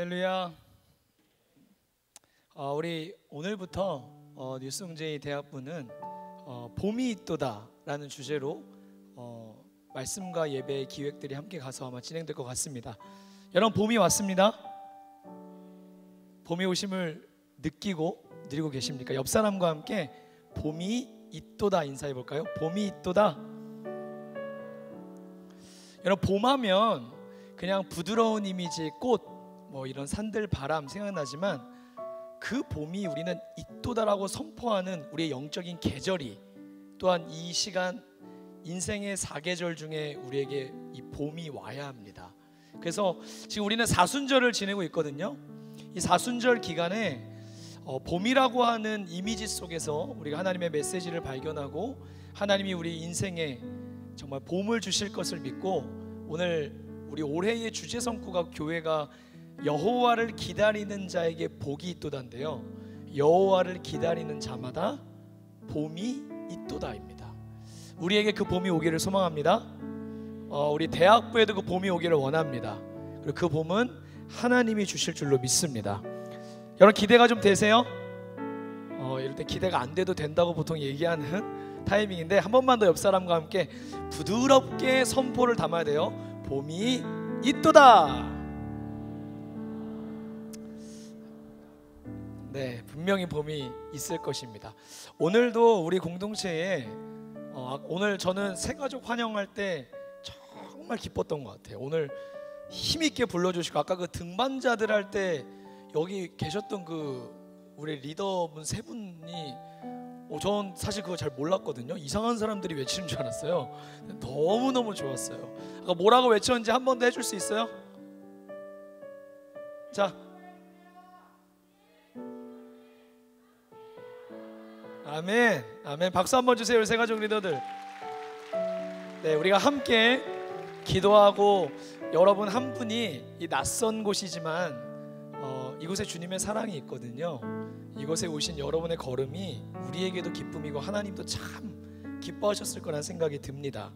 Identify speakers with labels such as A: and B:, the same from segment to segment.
A: 할렐루야. 우리 오늘부터 뉴스응제이 대학부는 봄이 있도다 라는 주제로 말씀과 예배의 기획들이 함께 가서 아마 진행될 것 같습니다. 여러분, 봄이 왔습니다. 봄이 오심을 느끼고 누리고 계십니까? 옆 사람과 함께 봄이 있도다 인사해 볼까요? 봄이 있도다. 여러분, 봄하면 그냥 부드러운 이미지, 꽃, 뭐 이런 산들, 바람 생각나지만 그 봄이 우리는 있도다라고 선포하는 우리의 영적인 계절이, 또한 이 시간 인생의 4계절 중에 우리에게 이 봄이 와야 합니다. 그래서 지금 우리는 사순절을 지내고 있거든요. 이 사순절 기간에 봄이라고 하는 이미지 속에서 우리가 하나님의 메시지를 발견하고 하나님이 우리 인생에 정말 봄을 주실 것을 믿고, 오늘 우리 올해의 주제 성구가 교회가 여호와를 기다리는 자에게 복이 있도다인데요, 여호와를 기다리는 자마다 봄이 있도다입니다. 우리에게 그 봄이 오기를 소망합니다. 우리 대학부에도 그 봄이 오기를 원합니다. 그리고 그 봄은 하나님이 주실 줄로 믿습니다. 여러분, 기대가 좀 되세요? 이럴 때 기대가 안 돼도 된다고 보통 얘기하는 타이밍인데, 한 번만 더 옆 사람과 함께 부드럽게 선포를 담아야 돼요. 봄이 있도다. 네, 분명히 봄이 있을 것입니다. 오늘도 우리 공동체에 오늘 저는 새가족 환영할 때 정말 기뻤던 것 같아요. 오늘 힘있게 불러주시고, 아까 그 등반자들 할 때 여기 계셨던 그 우리 리더분 세 분이 전 사실 그거 잘 몰랐거든요. 이상한 사람들이 외치는 줄 알았어요. 너무너무 좋았어요. 아까 뭐라고 외쳤는지 한 번 더 해줄 수 있어요? 자, 아멘, 아멘. 박수 한번 주세요, 우리 새가족 리더들. 네, 우리가 함께 기도하고, 여러분 한 분이 이 낯선 곳이지만 이곳에 주님의 사랑이 있거든요. 이곳에 오신 여러분의 걸음이 우리에게도 기쁨이고 하나님도 참 기뻐하셨을 거라는 생각이 듭니다.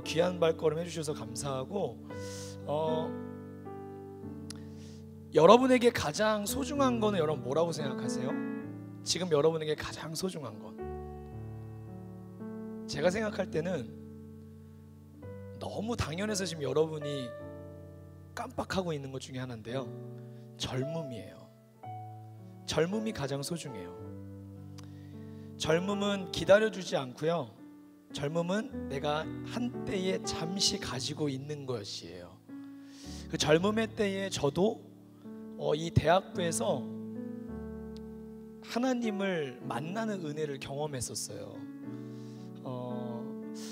A: 귀한 발걸음 해주셔서 감사하고, 여러분에게 가장 소중한 거는 여러분 뭐라고 생각하세요? 지금 여러분에게 가장 소중한 건, 제가 생각할 때는 너무 당연해서 지금 여러분이 깜빡하고 있는 것 중에 하나인데요, 젊음이에요. 젊음이 가장 소중해요. 젊음은 기다려주지 않고요, 젊음은 내가 한때에 잠시 가지고 있는 것이에요. 그 젊음의 때에 저도 이 대학부에서 하나님을 만나는 은혜를 경험했었어요.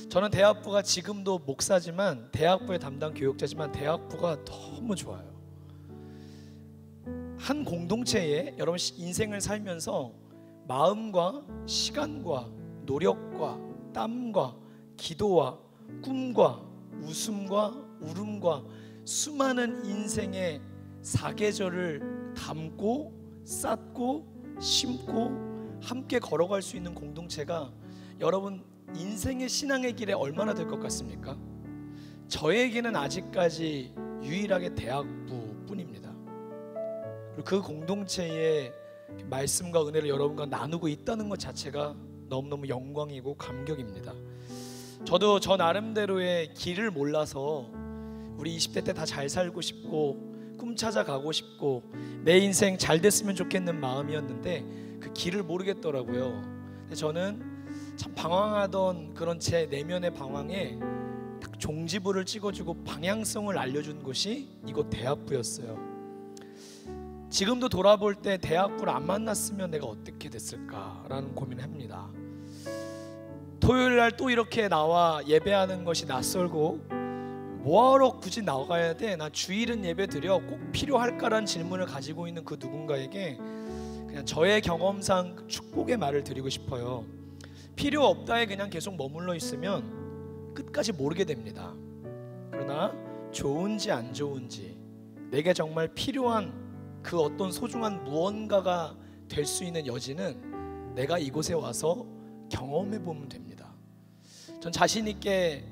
A: 저는 대학부가 지금도 목사지만, 대학부의 담당 교육자지만 대학부가 너무 좋아요. 한 공동체에 여러분 인생을 살면서 마음과 시간과 노력과 땀과 기도와 꿈과 웃음과 울음과 수많은 인생의 4계절을 담고 쌓고 심고 함께 걸어갈 수 있는 공동체가 여러분 인생의 신앙의 길에 얼마나 될 것 같습니까? 저에게는 아직까지 유일하게 대학부뿐입니다. 그리고 그 공동체의 말씀과 은혜를 여러분과 나누고 있다는 것 자체가 너무너무 영광이고 감격입니다. 저도 저 나름대로의 길을 몰라서 우리 20대 때 다 잘 살고 싶고 꿈 찾아가고 싶고 내 인생 잘 됐으면 좋겠는 마음이었는데 그 길을 모르겠더라고요. 근데 저는 참 방황하던 그런 제 내면의 방황에 딱 종지부를 찍어주고 방향성을 알려준 곳이 이곳 대학부였어요. 지금도 돌아볼 때 대학부를 안 만났으면 내가 어떻게 됐을까라는 고민을 합니다. 토요일날 또 이렇게 나와 예배하는 것이 낯설고, 뭐하러 굳이 나가야 돼? 나 주일은 예배 드려. 꼭 필요할까라는 질문을 가지고 있는 그 누군가에게 그냥 저의 경험상 축복의 말을 드리고 싶어요. 필요 없다에 그냥 계속 머물러 있으면 끝까지 모르게 됩니다. 그러나 좋은지 안 좋은지, 내게 정말 필요한 그 어떤 소중한 무언가가 될 수 있는 여지는 내가 이곳에 와서 경험해 보면 됩니다. 전 자신 있게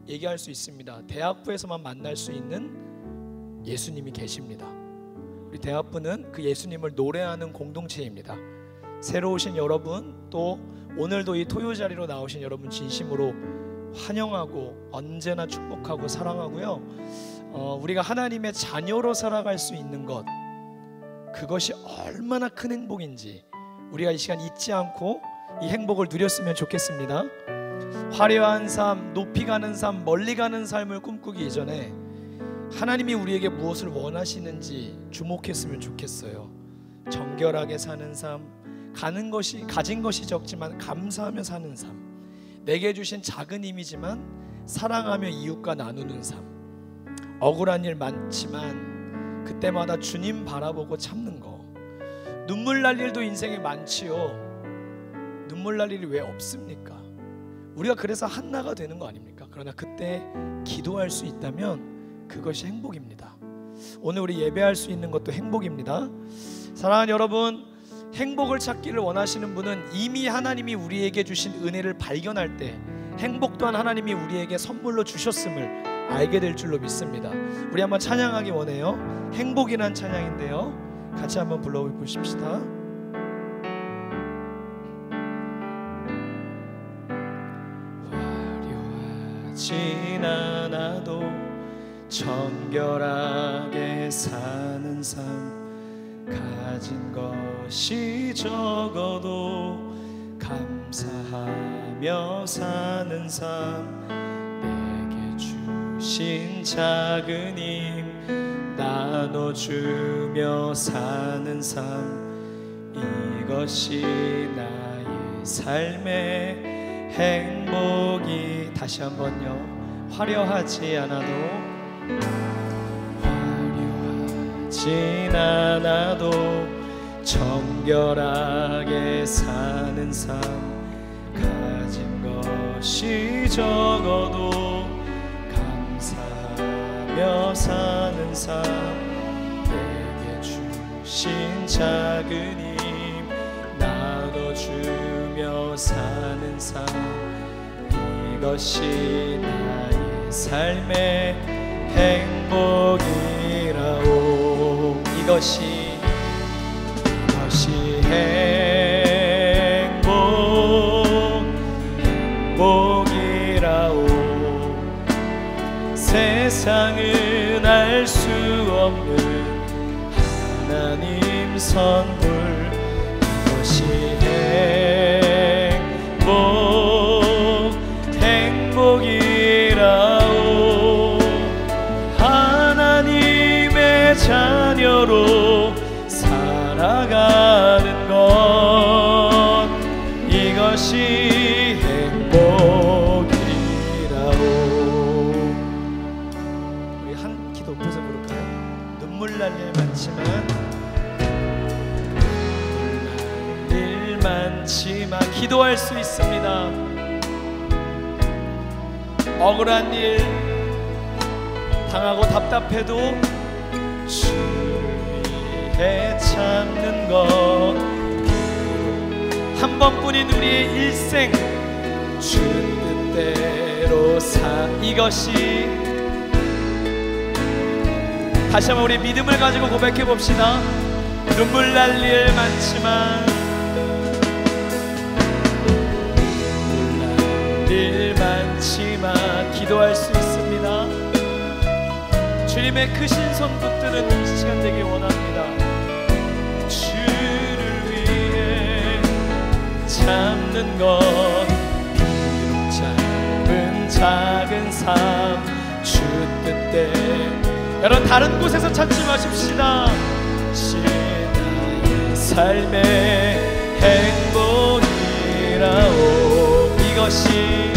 A: 얘기할 수 있습니다. 대학부에서만 만날 수 있는 예수님이 계십니다. 우리 대학부는 그 예수님을 노래하는 공동체입니다. 새로 오신 여러분, 또 오늘도 이 토요 자리로 나오신 여러분 진심으로 환영하고 언제나 축복하고 사랑하고요. 우리가 하나님의 자녀로 살아갈 수 있는 것, 그것이 얼마나 큰 행복인지 우리가 이 시간 잊지 않고 이 행복을 누렸으면 좋겠습니다. 화려한 삶, 높이 가는 삶, 멀리 가는 삶을 꿈꾸기 이전에 하나님이 우리에게 무엇을 원하시는지 주목했으면 좋겠어요. 정결하게 사는 삶, 가진 것이 적지만 감사하며 사는 삶, 내게 주신 작은 힘이지만 사랑하며 이웃과 나누는 삶, 억울한 일 많지만 그때마다 주님 바라보고 참는 거. 눈물 날 일도 인생에 많지요. 눈물 날 일이 왜 없습니까? 우리가 그래서 한나가 되는 거 아닙니까? 그러나 그때 기도할 수 있다면 그것이 행복입니다. 오늘 우리 예배할 수 있는 것도 행복입니다. 사랑하는 여러분, 행복을 찾기를 원하시는 분은 이미 하나님이 우리에게 주신 은혜를 발견할 때 행복 또한 하나님이 우리에게 선물로 주셨음을 알게 될 줄로 믿습니다. 우리 한번 찬양하기 원해요. 행복이란 찬양인데요, 같이 한번 불러보십시다. 화려하진 않아도 정결하게 사는 삶, 가진 것이 적어도 감사하며 사는 삶, 내게 주신 작은 힘 나눠주며 사는 삶, 이것이 나의 삶의 행복이. 다시 한번요. 화려하지 않아도 화려하진 않아도 정결하게 사는 삶, 가진 것이 적어도 감사하며 사는 삶, 내게 주신 작은 힘 나눠주며 사는 삶, 이것이 나의 삶의 행복이라오. 이것이 행복이라오. 세상은 알 수 없는 하나님 선물, 이것이 행복이라오. 하나님의 자녀로 살아가는 것, 이것이 행복이라오. 우리 한 키 높여서 부를까요? 눈물 날 일 많지만, 눈물 날 일 많지만 기도할 수 있습니다. 억울한 일 당하고 답답해도 주 위해 참는 것, 한 번뿐인 우리의 일생 주 뜻대로 이것이. 다시 한번 우리 믿음을 가지고 고백해 봅시다. 눈물 날 일 많지만, 눈물 날 일 많지만 기도할 수 있습니다. 주님의 크신 손 붙드는 이 시간 되길 원합니다. 주를 위해 참는 것, 비록 짧은 작은 삶, 주 뜻대. 여러분 다른 곳에서 찾지 마십시다. 나의 삶의 행복이라오. 이것이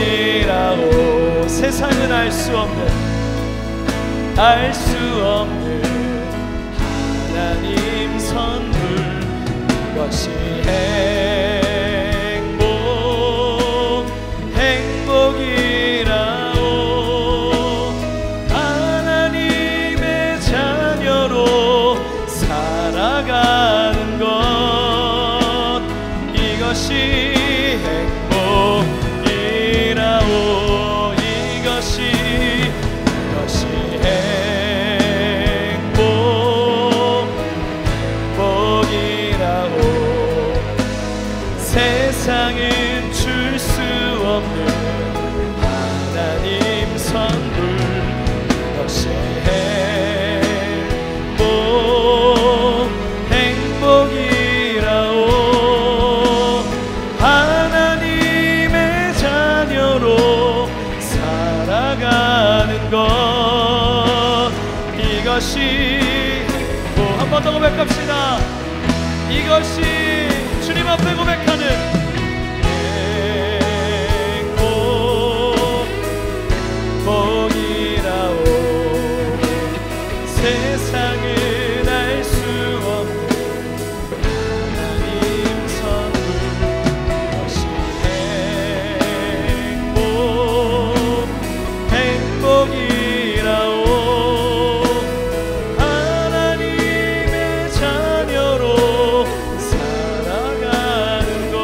A: 행복이라오. 세상은 알 수 없는 하나님 선물, 이것이 행복이라오. 하나님의 자녀로 살아가는 것, 이것이 행복이라오. 이것이 한 번 더 고백합시다. 이것이 주님 앞에 고백하는 복이라오. 세상은 알 수 없는 하나님 선물. 이것이 행복이라오. 하나님의 자녀로 살아가는 것.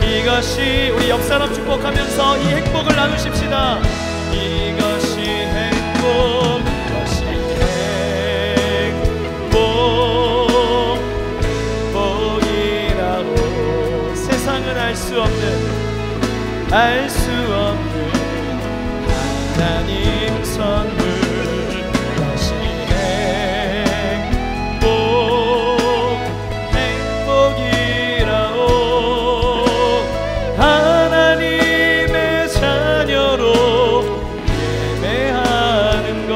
A: 이것이 우리 옆 사람 축복하면서 이 행복을 나누십시다. 이것이 행복, 이것이 행복, 복이라고. 세상은 알 수 없는, 알 수 없는 하나님 선물. 이것이 행복, 행복이라고. 하나님의 자녀로 예배하는 것.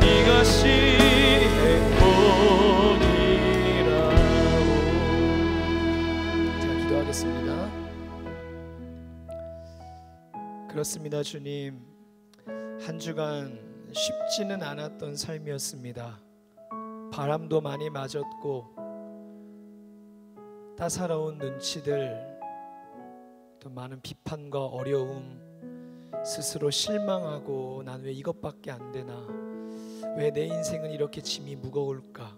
A: 이것이 행복이라고. 제가 기도하겠습니다. 그렇습니다. 주님, 한 주간 쉽지는 않았던 삶이었습니다. 바람도 많이 맞았고 따사로운 눈치들, 또 많은 비판과 어려움, 스스로 실망하고 난 왜 이것밖에 안 되나, 왜 내 인생은 이렇게 짐이 무거울까,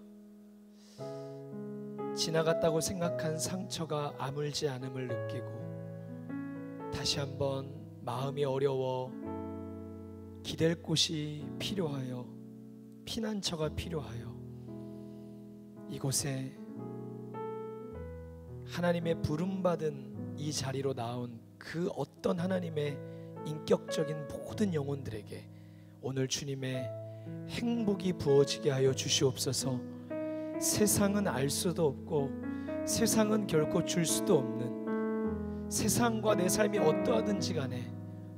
A: 지나갔다고 생각한 상처가 아물지 않음을 느끼고 다시 한번 마음이 어려워 기댈 곳이 필요하여, 피난처가 필요하여 이곳에 하나님의 부름받은 이 자리로 나온 그 어떤 하나님의 인격적인 모든 영혼들에게 오늘 주님의 행복이 부어지게 하여 주시옵소서. 세상은 알 수도 없고 세상은 결코 줄 수도 없는, 세상과 내 삶이 어떠하든지 간에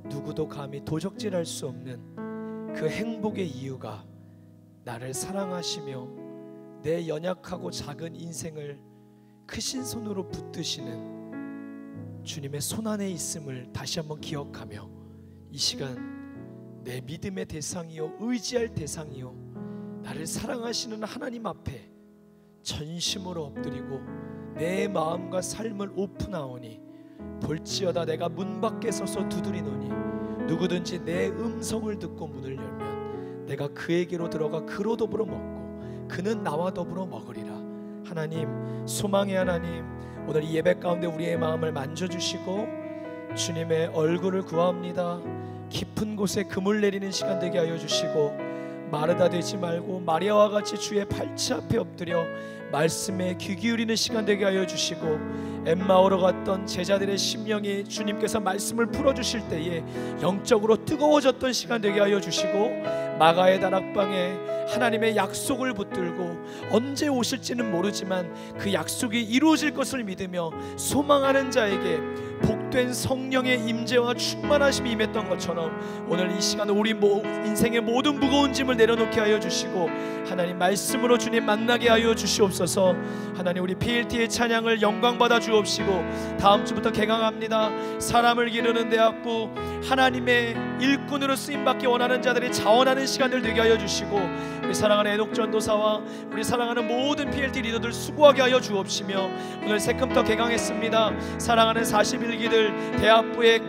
A: 누구도 감히 도적질할 수 없는 그 행복의 이유가 나를 사랑하시며 내 연약하고 작은 인생을 크신 손으로 붙드시는 주님의 손 안에 있음을 다시 한번 기억하며 이 시간 내 믿음의 대상이요 의지할 대상이요 나를 사랑하시는 하나님 앞에 전심으로 엎드리고 내 마음과 삶을 오픈하오니 볼지어다 내가 문 밖에 서서 두드리노니 누구든지 내 음성을 듣고 문을 열면 내가 그에게로 들어가 그로 더불어 먹고 그는 나와 더불어 먹으리라. 하나님, 소망의 하나님, 오늘 이 예배 가운데 우리의 마음을 만져주시고 주님의 얼굴을 구합니다. 깊은 곳에 금을 내리는 시간 되게 하여 주시고 마르다 되지 말고 마리아와 같이 주의 팔치 앞에 엎드려 말씀에 귀 기울이는 시간 되게 하여 주시고 엠마오로 갔던 제자들의 심령이 주님께서 말씀을 풀어주실 때에 영적으로 뜨거워졌던 시간 되게 하여 주시고 마가의 다락방에 하나님의 약속을 붙들고 언제 오실지는 모르지만 그 약속이 이루어질 것을 믿으며 소망하는 자에게 복된 성령의 임재와 충만하심이 임했던 것처럼 오늘 이 시간 우리 인생의 모든 무거운 짐을 내려놓게 하여 주시고 하나님 말씀으로 주님 만나게 하여 주시옵소서. 하나님 우리 PLT의 찬양을 영광 받아 주옵시고 다음 주부터 개강합니다. 사람을 기르는 대학부 하나님의 일꾼으로 쓰임받기 원하는 자들이 자원하는 시간들 되게 하여 주시고 우리 사랑하는 애녹 전도사와 우리 사랑하는 모든 PLT 리더들 수고하게 하여 주옵시며 오늘 새금터 개강했습니다. 사랑하는 41기들 대학부에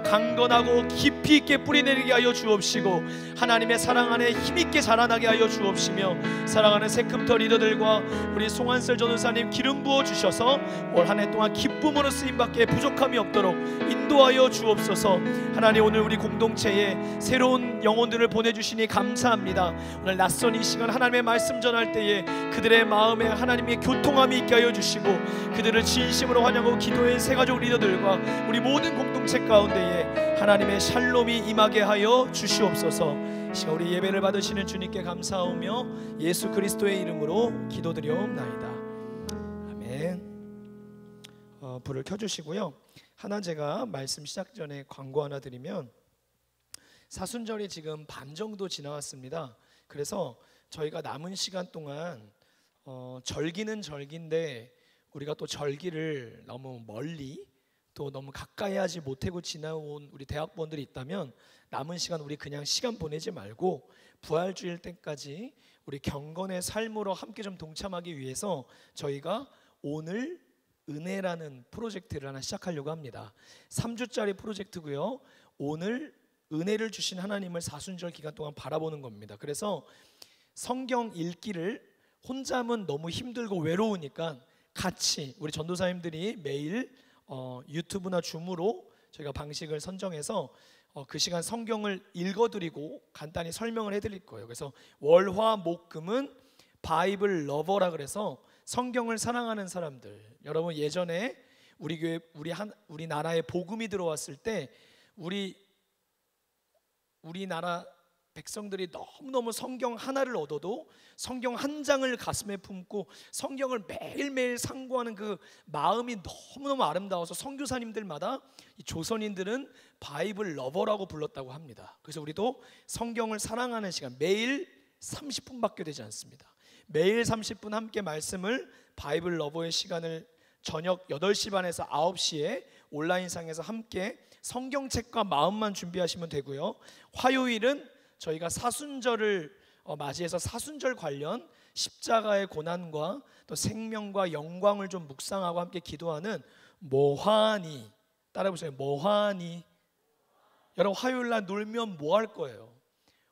A: 강건하고 깊이 있게 뿌리내리게 하여 주옵시고 하나님의 사랑 안에 힘있게 자라나게 하여 주옵시며 사랑하는 새금터 리더들과 우리 송한슬 전도사님 기름 부어 주셔서 올 한 해 동안 기쁨으로 쓰임받기에 부족함이 없도록 인도하여 주옵소서. 하나님 오늘 우리 공동체에 새로운 영혼들을 보내주시니 감사합니다. 오늘 낯선 이 시간 하나님의 말씀 전할 때에 그들의 마음에 하나님의 교통함이 있게 하여 주시고 그들을 진심으로 환영하고 기도의 새가족 리더들과 우리 모든 공동체 가운데에 하나님의 샬롬이 임하게 하여 주시옵소서. 시간 우리 예배를 받으시는 주님께 감사하며 예수 그리스도의 이름으로 기도드리옵나이다. 아멘. 불을 켜주시고요. 하나 제가 말씀 시작 전에 광고 하나 드리면 사순절이 지금 반 정도 지나왔습니다. 그래서 저희가 남은 시간 동안 절기는 절기인데 우리가 또 절기를 너무 멀리 또 너무 가까이 하지 못하고 지나온 우리 대학원들이 있다면 남은 시간 우리 그냥 시간 보내지 말고 부활주일 때까지 우리 경건의 삶으로 함께 좀 동참하기 위해서 저희가 오늘 은혜라는 프로젝트를 하나 시작하려고 합니다. 3주짜리 프로젝트고요. 오늘 은혜를 주신 하나님을 사순절 기간 동안 바라보는 겁니다. 그래서 성경 읽기를 혼자 하면 너무 힘들고 외로우니까 같이 우리 전도사님들이 매일 유튜브나 줌으로 저희가 방식을 선정해서 그 시간 성경을 읽어드리고 간단히 설명을 해드릴 거예요. 그래서 월화목금은 바이블 러버라 그래서 성경을 사랑하는 사람들. 여러분 예전에 우리 교회 우리나라에 복음이 들어왔을 때 우리나라 백성들이 너무너무 성경 하나를 얻어도 성경 한 장을 가슴에 품고 성경을 매일매일 상고하는 그 마음이 너무너무 아름다워서 선교사님들마다 이 조선인들은 바이블 러버라고 불렀다고 합니다. 그래서 우리도 성경을 사랑하는 시간, 매일 30분밖에 되지 않습니다. 매일 30분 함께 말씀을 바이블 러버의 시간을 저녁 8시 반에서 9시에 온라인상에서 함께 성경책과 마음만 준비하시면 되고요. 화요일은 저희가 사순절을 맞이해서 사순절 관련 십자가의 고난과 또 생명과 영광을 좀 묵상하고 함께 기도하는 모하니, 따라해보세요. 모하니. 여러분 화요일날 놀면 뭐 할 거예요?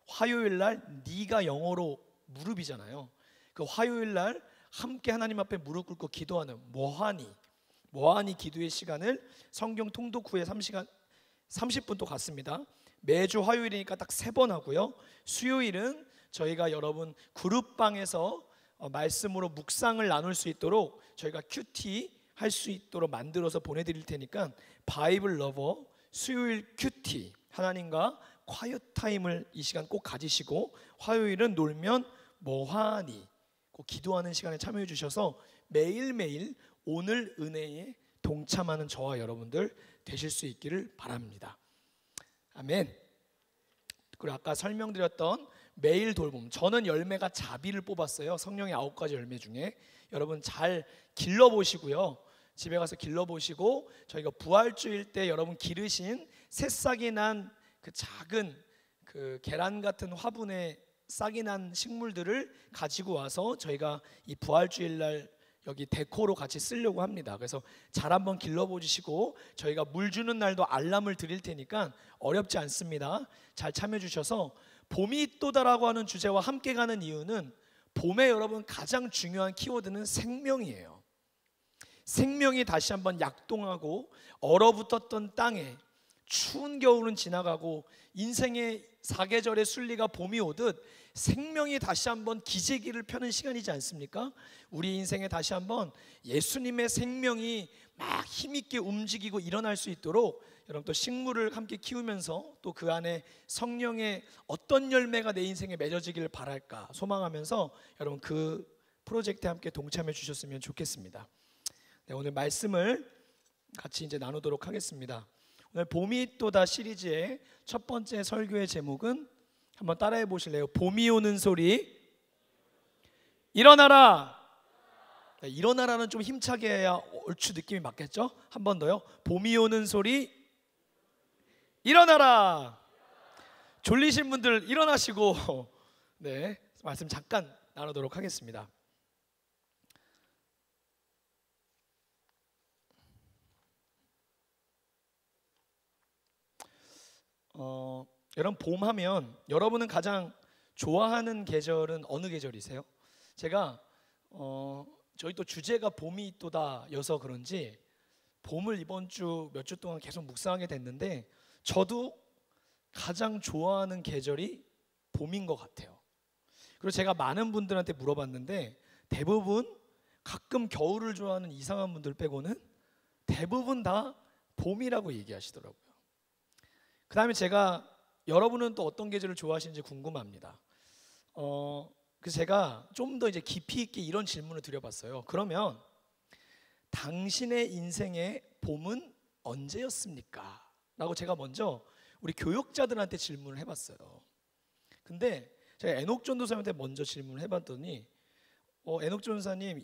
A: 화요일날 네가 영어로 무릎이잖아요. 그 화요일날 함께 하나님 앞에 무릎 꿇고 기도하는 모하니 기도의 시간을 성경 통독 후에 30분 또 갖습니다. 매주 화요일이니까 딱 3번 하고요. 수요일은 저희가 여러분 그룹방에서 말씀으로 묵상을 나눌 수 있도록 저희가 큐티 할 수 있도록 만들어서 보내드릴 테니까 바이블 러버 수요일 큐티 하나님과 콰이어 타임을 이 시간 꼭 가지시고 화요일은 놀면 뭐하니 꼭 기도하는 시간에 참여해 주셔서 매일매일 오늘 은혜에 동참하는 저와 여러분들 되실 수 있기를 바랍니다. 아멘. 그리고 아까 설명드렸던 매일 돌봄, 저는 열매가 자비를 뽑았어요. 성령의 9가지 열매 중에 여러분 잘 길러보시고요. 집에 가서 길러보시고 저희가 부활주일 때 여러분 기르신 새싹이 난 그 작은 그 계란 같은 화분에 싹이 난 식물들을 가지고 와서 저희가 이 부활주일 날 여기 데코로 같이 쓰려고 합니다. 그래서 잘 한번 길러보시고 저희가 물 주는 날도 알람을 드릴 테니까 어렵지 않습니다. 잘 참여해 주셔서 봄이 또다라고 하는 주제와 함께 가는 이유는 봄에 여러분 가장 중요한 키워드는 생명이에요. 생명이 다시 한번 약동하고 얼어붙었던 땅에 추운 겨울은 지나가고 인생의 사계절의 순리가 봄이 오듯 생명이 다시 한번 기재기를 펴는 시간이지 않습니까? 우리 인생에 다시 한번 예수님의 생명이 막 힘있게 움직이고 일어날 수 있도록 여러분 또 식물을 함께 키우면서 또 그 안에 성령의 어떤 열매가 내 인생에 맺어지기를 바랄까 소망하면서 여러분 그 프로젝트에 함께 동참해 주셨으면 좋겠습니다. 네, 오늘 말씀을 같이 이제 나누도록 하겠습니다. 오늘 봄이 또다 시리즈의 첫 번째 설교의 제목은 한번 따라해 보실래요? 봄이 오는 소리 일어나라. 네, 일어나라는 좀 힘차게 해야 얼추 느낌이 맞겠죠? 한 번 더요. 봄이 오는 소리 일어나라. 졸리신 분들 일어나시고 네, 말씀 잠깐 나누도록 하겠습니다. 여러분 봄 하면 여러분은 가장 좋아하는 계절은 어느 계절이세요? 제가 저희 또 주제가 봄이 또다 여서 그런지 봄을 이번 주 몇 주 동안 계속 묵상하게 됐는데 저도 가장 좋아하는 계절이 봄인 것 같아요. 그리고 제가 많은 분들한테 물어봤는데 대부분 가끔 겨울을 좋아하는 이상한 분들 빼고는 대부분 다 봄이라고 얘기하시더라고요. 그 다음에 제가 여러분은 또 어떤 계절을 좋아하시는지 궁금합니다. 그래서 제가 좀 더 이제 깊이 있게 이런 질문을 드려봤어요. 그러면 당신의 인생의 봄은 언제였습니까? 라고 제가 먼저 우리 교역자들한테 질문을 해봤어요. 근데 제가 에녹 전도사님한테 먼저 질문을 해봤더니 에녹 전도사님,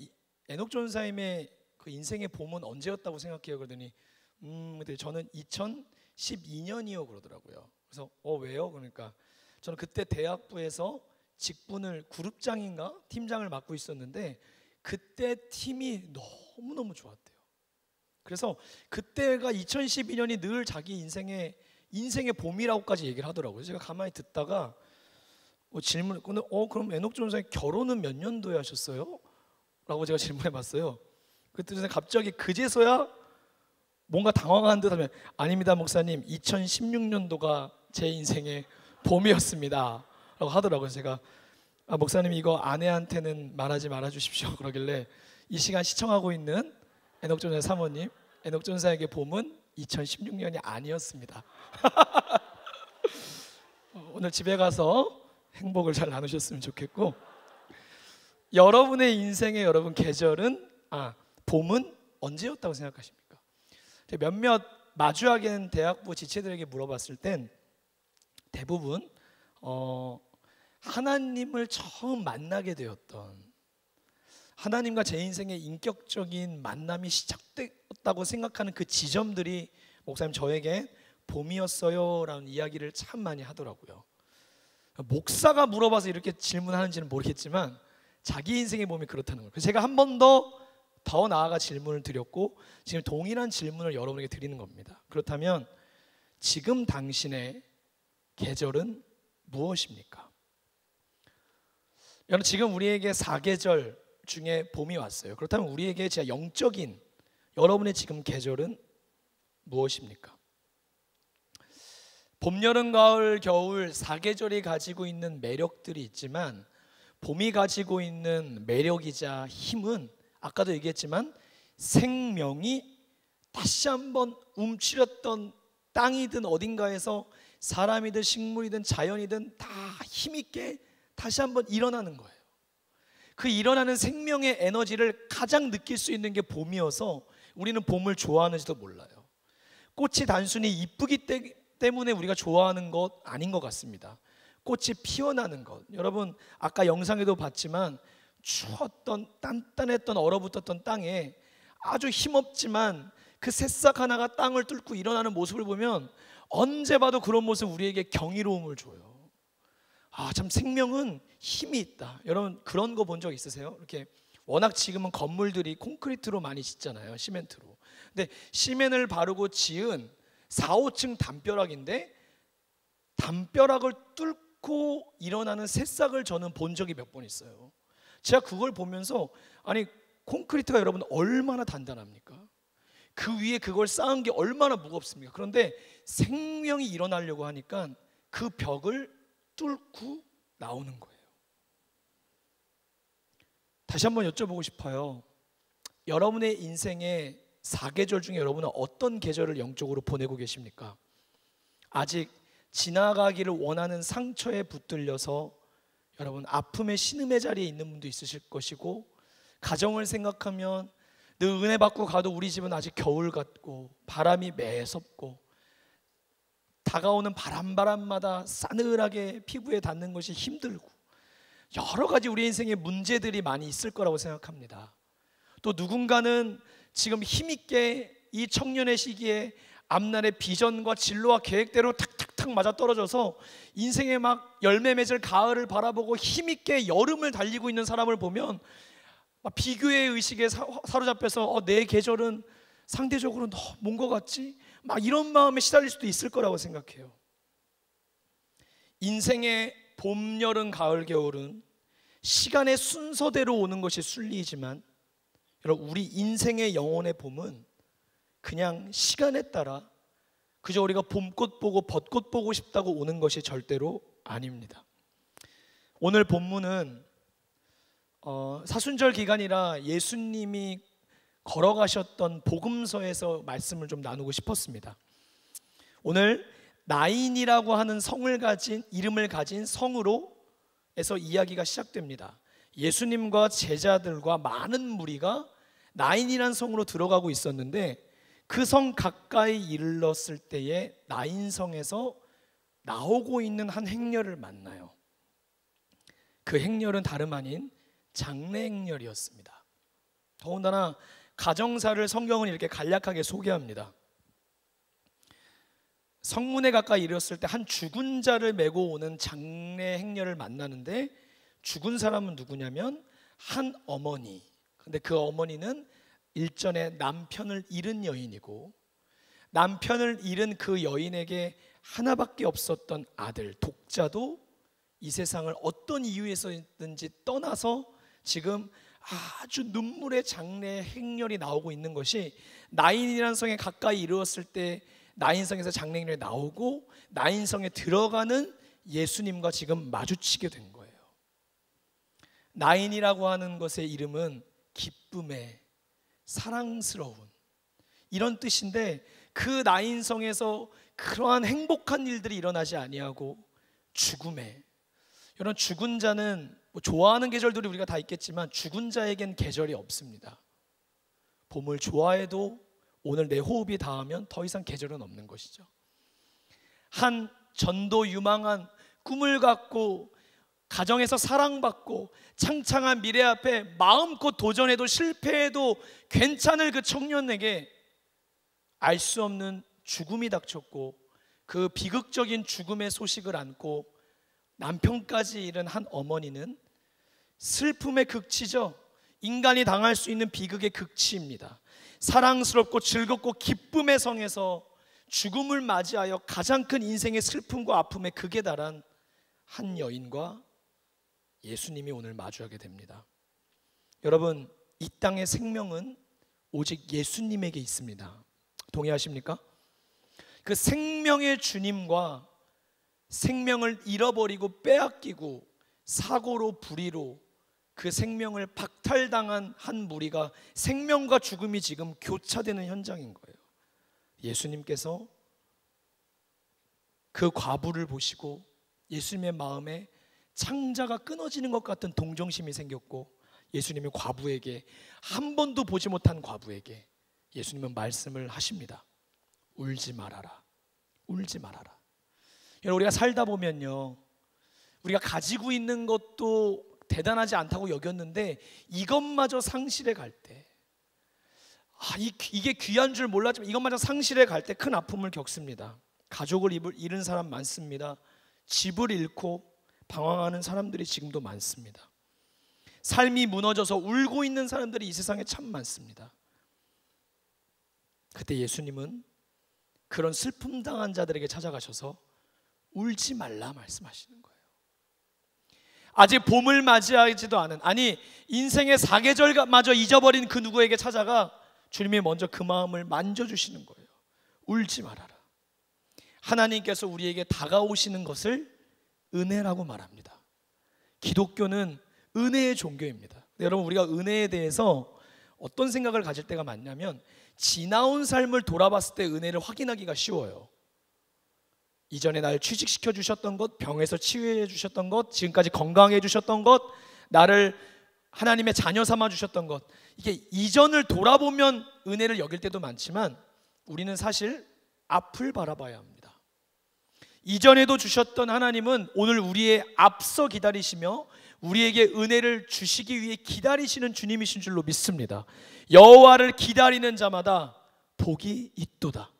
A: 에녹 전도사님의 그 인생의 봄은 언제였다고 생각해요? 그러더니 근데 저는 2012년이요 그러더라고요. 그래서 왜요? 그러니까 저는 그때 대학부에서 직분을 그룹장인가 팀장을 맡고 있었는데 그때 팀이 너무너무 좋았대요. 그래서 그때가 2012년이 늘 자기 인생의 봄이라고까지 얘기를 하더라고요. 제가 가만히 듣다가 질문을 그럼 에녹 전도사님 결혼은 몇 년도에 하셨어요? 라고 제가 질문해 봤어요. 그때 갑자기 그제서야 뭔가 당황한 듯 하면 아닙니다 목사님, 2016년도가 제 인생의 봄이었습니다 라고 하더라고요. 제가 목사님 이거 아내한테는 말하지 말아 주십시오 그러길래 이 시간 시청하고 있는 에녹 전도사 사모님, 에녹 전도사에게 봄은 2016년이 아니었습니다. 오늘 집에 가서 행복을 잘 나누셨으면 좋겠고, 여러분의 인생의 여러분 계절은 봄은 언제였다고 생각하십니까? 몇몇 마주하게 된 대학부 지체들에게 물어봤을 땐 대부분 하나님을 처음 만나게 되었던, 하나님과 제 인생의 인격적인 만남이 시작되었다고 생각하는 그 지점들이 목사님 저에게 봄이었어요 라는 이야기를 참 많이 하더라고요. 목사가 물어봐서 이렇게 질문하는지는 모르겠지만 자기 인생의 봄이 그렇다는 거예요. 그래서 제가 한 번 더 나아가 질문을 드렸고 지금 동일한 질문을 여러분에게 드리는 겁니다. 그렇다면 지금 당신의 계절은 무엇입니까? 여러분, 지금 우리에게 4계절 중에 봄이 왔어요. 그렇다면 우리에게 진짜 영적인 여러분의 지금 계절은 무엇입니까? 봄, 여름, 가을, 겨울 4계절이 가지고 있는 매력들이 있지만 봄이 가지고 있는 매력이자 힘은 아까도 얘기했지만 생명이 다시 한번 움츠렸던 땅이든 어딘가에서 사람이든 식물이든 자연이든 다 힘있게 다시 한번 일어나는 거예요. 그 일어나는 생명의 에너지를 가장 느낄 수 있는 게 봄이어서 우리는 봄을 좋아하는지도 몰라요. 꽃이 단순히 이쁘기 때문에 우리가 좋아하는 것 아닌 것 같습니다. 꽃이 피어나는 것, 여러분 아까 영상에도 봤지만 추웠던 단단했던 얼어붙었던 땅에 아주 힘없지만 그 새싹 하나가 땅을 뚫고 일어나는 모습을 보면 언제 봐도 그런 모습 우리에게 경이로움을 줘요. 참 생명은 힘이 있다. 여러분 그런 거 본 적 있으세요? 이렇게 워낙 지금은 건물들이 콘크리트로 많이 짓잖아요, 시멘트로. 근데 시멘을 바르고 지은 4, 5층 담벼락인데 담벼락을 뚫고 일어나는 새싹을 저는 본 적이 몇 번 있어요. 제가 그걸 보면서 콘크리트가 여러분 얼마나 단단합니까? 그 위에 그걸 쌓은 게 얼마나 무겁습니까? 그런데 생명이 일어나려고 하니까 그 벽을 뚫고 나오는 거예요. 다시 한번 여쭤보고 싶어요. 여러분의 인생의 4계절 중에 여러분은 어떤 계절을 영적으로 보내고 계십니까? 아직 지나가기를 원하는 상처에 붙들려서 여러분 아픔의 신음의 자리에 있는 분도 있으실 것이고, 가정을 생각하면 늘 은혜 받고 가도 우리 집은 아직 겨울 같고 바람이 매섭고 다가오는 바람마다 싸늘하게 피부에 닿는 것이 힘들고 여러 가지 우리 인생에 문제들이 많이 있을 거라고 생각합니다. 또 누군가는 지금 힘있게 이 청년의 시기에 앞날의 비전과 진로와 계획대로 탁탁탁 맞아떨어져서 인생에 막 열매 맺을 가을을 바라보고 힘있게 여름을 달리고 있는 사람을 보면 비교의 의식에 사로잡혀서 내 계절은 상대적으로 너무 먼 것 같지? 막 이런 마음에 시달릴 수도 있을 거라고 생각해요. 인생의 봄, 여름, 가을, 겨울은 시간의 순서대로 오는 것이 순리이지만 여러분 우리 인생의 영혼의 봄은 그냥 시간에 따라 그저 우리가 봄꽃 보고 벚꽃 보고 싶다고 오는 것이 절대로 아닙니다. 오늘 본문은 사순절 기간이라 예수님이 걸어가셨던 복음서에서 말씀을 좀 나누고 싶었습니다. 오늘 나인이라고 하는 이름을 가진 성으로 에서 이야기가 시작됩니다. 예수님과 제자들과 많은 무리가 나인이라는 성으로 들어가고 있었는데 그 성 가까이 이르렀을 때에 나인성에서 나오고 있는 한 행렬을 만나요. 그 행렬은 다름 아닌 장례 행렬이었습니다. 더군다나 가정사를 성경은 이렇게 간략하게 소개합니다. 성문에 가까이 이르렀을 때 한 죽은 자를 메고 오는 장례 행렬을 만나는데, 죽은 사람은 누구냐면 한 어머니. 근데 그 어머니는 일전에 남편을 잃은 여인이고, 남편을 잃은 그 여인에게 하나밖에 없었던 아들, 독자도 이 세상을 어떤 이유에서든지 떠나서 지금 아주 눈물의 장례 행렬이 나오고 있는 것이, 나인이라는 성에 가까이 이르렀을 때 나인성에서 장례 행렬이 나오고 나인성에 들어가는 예수님과 지금 마주치게 된 거예요. 나인이라고 하는 것의 이름은 기쁨의, 사랑스러운, 이런 뜻인데, 그 나인성에서 그러한 행복한 일들이 일어나지 아니하고 죽음에, 여러분, 죽은 자는 뭐 좋아하는 계절들이 우리가 다 있겠지만 죽은 자에겐 계절이 없습니다. 봄을 좋아해도 오늘 내 호흡이 닿으면 더 이상 계절은 없는 것이죠. 한 전도 유망한 꿈을 갖고 가정에서 사랑받고 창창한 미래 앞에 마음껏 도전해도 실패해도 괜찮을 그 청년에게 알 수 없는 죽음이 닥쳤고, 그 비극적인 죽음의 소식을 안고 남편까지 잃은 한 어머니는 슬픔의 극치죠. 인간이 당할 수 있는 비극의 극치입니다. 사랑스럽고 즐겁고 기쁨의 성에서 죽음을 맞이하여 가장 큰 인생의 슬픔과 아픔의 극에 달한 한 여인과 예수님이 오늘 마주하게 됩니다. 여러분, 이 땅의 생명은 오직 예수님에게 있습니다. 동의하십니까? 그 생명의 주님과 생명을 잃어버리고 빼앗기고 사고로 불의로 그 생명을 박탈당한 한 무리가, 생명과 죽음이 지금 교차되는 현장인 거예요. 예수님께서 그 과부를 보시고 예수님의 마음에 창자가 끊어지는 것 같은 동정심이 생겼고, 예수님이 과부에게, 한 번도 보지 못한 과부에게 예수님은 말씀을 하십니다. 울지 말아라, 울지 말아라. 여러분, 우리가 살다 보면요, 우리가 가지고 있는 것도 대단하지 않다고 여겼는데 이것마저 상실해 갈 때, 이게 귀한 줄 몰랐지만 이것마저 상실해 갈 때 큰 아픔을 겪습니다. 가족을 잃은 사람 많습니다. 집을 잃고 방황하는 사람들이 지금도 많습니다. 삶이 무너져서 울고 있는 사람들이 이 세상에 참 많습니다. 그때 예수님은 그런 슬픔 당한 자들에게 찾아가셔서 울지 말라 말씀하시는 거예요. 아직 봄을 맞이하지도 않은, 아니 인생의 사계절마저 잊어버린 그 누구에게 찾아가 주님이 먼저 그 마음을 만져주시는 거예요. 울지 말아라. 하나님께서 우리에게 다가오시는 것을 은혜라고 말합니다. 기독교는 은혜의 종교입니다. 여러분, 우리가 은혜에 대해서 어떤 생각을 가질 때가 많냐면, 지나온 삶을 돌아봤을 때 은혜를 확인하기가 쉬워요. 이전에 날 취직시켜 주셨던 것, 병에서 치유해 주셨던 것, 지금까지 건강해 주셨던 것, 나를 하나님의 자녀 삼아 주셨던 것, 이게 이전을 돌아보면 은혜를 여길 때도 많지만 우리는 사실 앞을 바라봐야 합니다. 이전에도 주셨던 하나님은 오늘 우리의 앞서 기다리시며 우리에게 은혜를 주시기 위해 기다리시는 주님이신 줄로 믿습니다. 여호와를 기다리는 자마다 복이 있도다,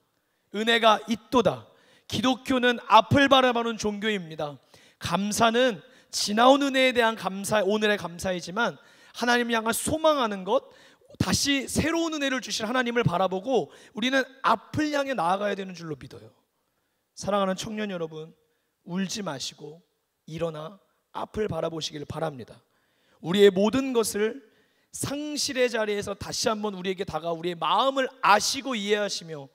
A: 은혜가 있도다. 기독교는 앞을 바라보는 종교입니다. 감사는 지나온 은혜에 대한 감사, 오늘의 감사이지만 하나님을 향한 소망하는 것, 다시 새로운 은혜를 주실 하나님을 바라보고 우리는 앞을 향해 나아가야 되는 줄로 믿어요. 사랑하는 청년 여러분, 울지 마시고 일어나 앞을 바라보시길 바랍니다. 우리의 모든 것을 상실의 자리에서 다시 한번 우리에게 다가와 우리의 마음을 아시고 이해하시며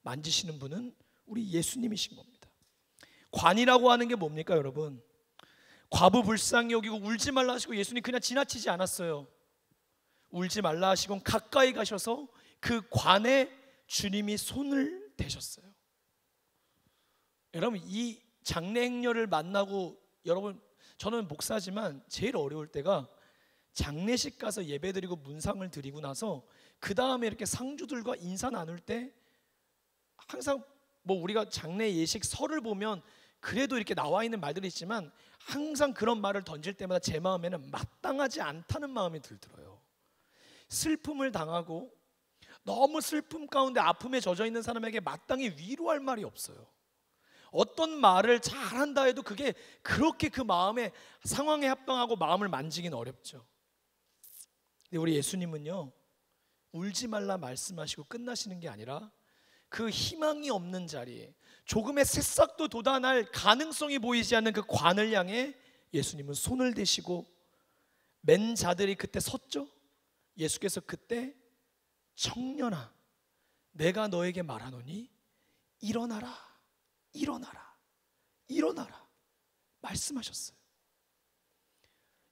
A: 만지시는 분은 우리 예수님이신 겁니다. 관이라고 하는 게 뭡니까 여러분? 과부 불쌍히 여기고 울지 말라 하시고 예수님 그냥 지나치지 않았어요. 울지 말라 하시고 가까이 가셔서 그 관에 주님이 손을 대셨어요. 여러분, 이 장례 행렬을 만나고, 여러분 저는 목사지만 제일 어려울 때가 장례식 가서 예배드리고 문상을 드리고 나서 그 다음에 이렇게 상주들과 인사 나눌 때 항상 뭐 우리가 장례 예식 설을 보면 그래도 이렇게 나와 있는 말들이 있지만 항상 그런 말을 던질 때마다 제 마음에는 마땅하지 않다는 마음이 들어요. 슬픔을 당하고 너무 슬픔 가운데 아픔에 젖어 있는 사람에게 마땅히 위로할 말이 없어요. 어떤 말을 잘한다 해도 그게 그렇게 그 마음의 상황에 합당하고 마음을 만지긴 어렵죠. 근데 우리 예수님은요, 울지 말라 말씀하시고 끝나시는 게 아니라 그 희망이 없는 자리에 조금의 새싹도 돋아날 가능성이 보이지 않는 그 관을 향해 예수님은 손을 대시고, 맨 자들이 그때 섰죠. 예수께서 그때 청년아 내가 너에게 말하노니 일어나라 일어나라 일어나라 말씀하셨어요.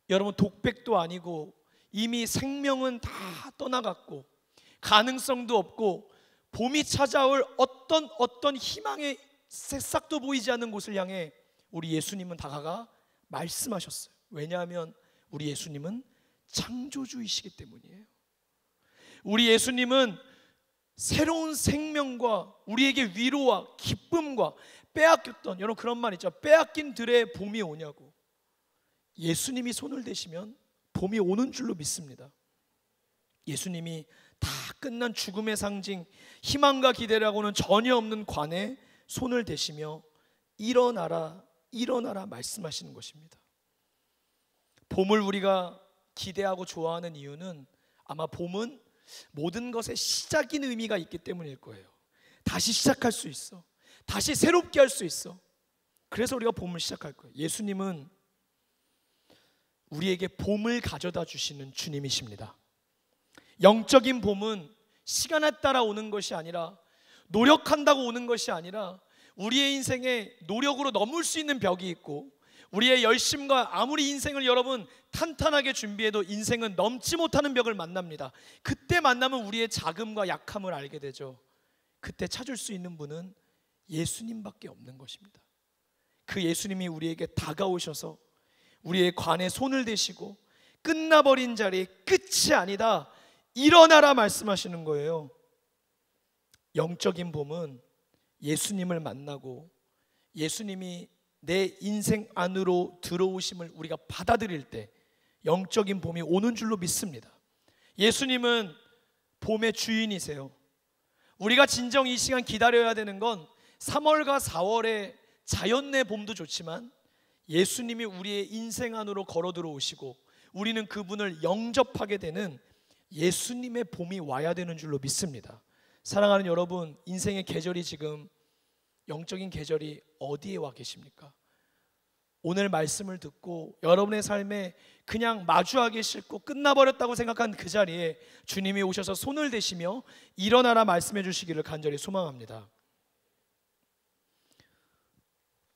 A: 여러분, 독백도 아니고 이미 생명은 다 떠나갔고 가능성도 없고 봄이 찾아올 어떤 희망의 새싹도 보이지 않는 곳을 향해 우리 예수님은 다가가 말씀하셨어요. 왜냐하면 우리 예수님은 창조주이시기 때문이에요. 우리 예수님은 새로운 생명과 우리에게 위로와 기쁨과 빼앗겼던, 여러분 그런 말 있죠. 빼앗긴 들에 봄이 오냐고. 예수님이 손을 대시면 봄이 오는 줄로 믿습니다. 예수님이 다 끝난 죽음의 상징, 희망과 기대라고는 전혀 없는 관에 손을 대시며 일어나라 일어나라 말씀하시는 것입니다. 봄을 우리가 기대하고 좋아하는 이유는 아마 봄은 모든 것의 시작인 의미가 있기 때문일 거예요. 다시 시작할 수 있어, 다시 새롭게 할 수 있어. 그래서 우리가 봄을 시작할 거예요. 예수님은 우리에게 봄을 가져다 주시는 주님이십니다. 영적인 봄은 시간에 따라 오는 것이 아니라, 노력한다고 오는 것이 아니라, 우리의 인생에 노력으로 넘을 수 있는 벽이 있고, 우리의 열심과 아무리 인생을 여러분 탄탄하게 준비해도 인생은 넘지 못하는 벽을 만납니다. 그때 만나면 우리의 자금과 약함을 알게 되죠. 그때 찾을 수 있는 분은 예수님밖에 없는 것입니다. 그 예수님이 우리에게 다가오셔서 우리의 관에 손을 대시고 끝나버린 자리에 끝이 아니다, 일어나라 말씀하시는 거예요. 영적인 봄은 예수님을 만나고 예수님이 내 인생 안으로 들어오심을 우리가 받아들일 때 영적인 봄이 오는 줄로 믿습니다. 예수님은 봄의 주인이세요. 우리가 진정 이 시간 기다려야 되는 건 3월과 4월의 자연 내 봄도 좋지만 예수님이 우리의 인생 안으로 걸어 들어오시고 우리는 그분을 영접하게 되는 예수님의 봄이 와야 되는 줄로 믿습니다. 사랑하는 여러분, 인생의 계절이 지금, 영적인 계절이 어디에 와 계십니까? 오늘 말씀을 듣고 여러분의 삶에 그냥 마주하기 싫고 끝나버렸다고 생각한 그 자리에 주님이 오셔서 손을 대시며 일어나라 말씀해 주시기를 간절히 소망합니다.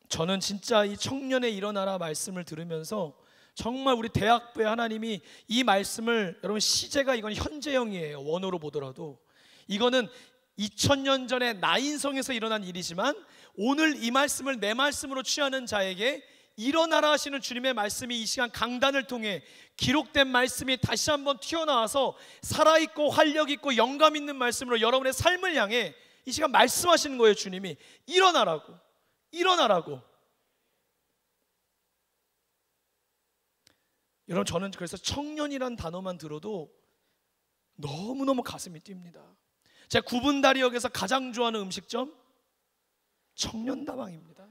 A: 저는 진짜 이 청년의 일어나라 말씀을 들으면서 정말 우리 대학부에 하나님이 이 말씀을, 여러분 시제가 이건 현재형이에요. 원어로 보더라도 이거는 2000년 전에 나인성에서 일어난 일이지만 오늘 이 말씀을 내 말씀으로 취하는 자에게 일어나라 하시는 주님의 말씀이 이 시간 강단을 통해 기록된 말씀이 다시 한번 튀어나와서 살아있고 활력있고 영감 있는 말씀으로 여러분의 삶을 향해 이 시간 말씀하시는 거예요. 주님이 일어나라고, 일어나라고. 여러분, 저는 그래서 청년이란 단어만 들어도 너무너무 가슴이 뜁니다. 제가 구분다리역에서 가장 좋아하는 음식점 청년다방입니다.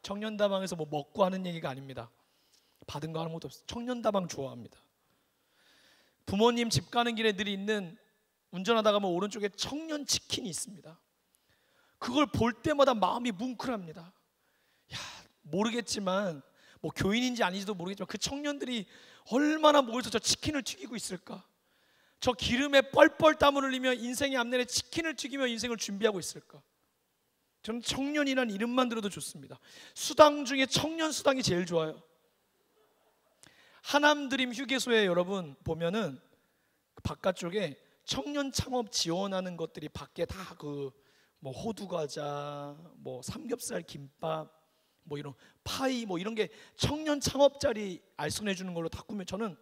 A: 청년다방에서 뭐 먹고 하는 얘기가 아닙니다. 받은 거 아무것도 없어요. 청년다방 좋아합니다. 부모님 집 가는 길에 늘 있는, 운전하다가 보면 오른쪽에 청년치킨이 있습니다. 그걸 볼 때마다 마음이 뭉클합니다. 야, 모르겠지만 뭐 교인인지 아닌지도 모르겠지만 그 청년들이 얼마나 모여서 저 치킨을 튀기고 있을까? 저 기름에 뻘뻘 땀을 흘리며 인생의 앞내에 치킨을 튀기며 인생을 준비하고 있을까? 저는 청년이란 이름만 들어도 좋습니다. 수당 중에 청년 수당이 제일 좋아요. 하남드림 휴게소에 여러분 보면은 바깥쪽에 청년 창업 지원하는 것들이 밖에 다 그 뭐 호두 과자, 뭐 삼겹살 김밥, 뭐 이런 파이, 뭐 이런 게 청년 창업자리 알선해 주는 걸로 다 꾸며. 저는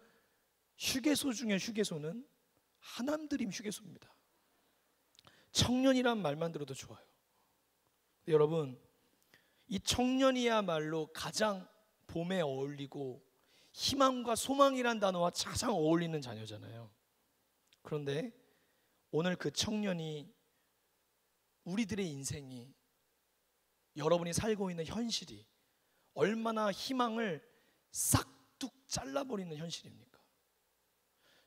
A: 휴게소 중에 휴게소는 하남드림 휴게소입니다. 청년이란 말만 들어도 좋아요. 여러분, 이 청년이야말로 가장 봄에 어울리고 희망과 소망이란 단어와 가장 어울리는 자녀잖아요. 그런데 오늘 그 청년이, 우리들의 인생이, 여러분이 살고 있는 현실이 얼마나 희망을 싹둑 잘라버리는 현실입니까?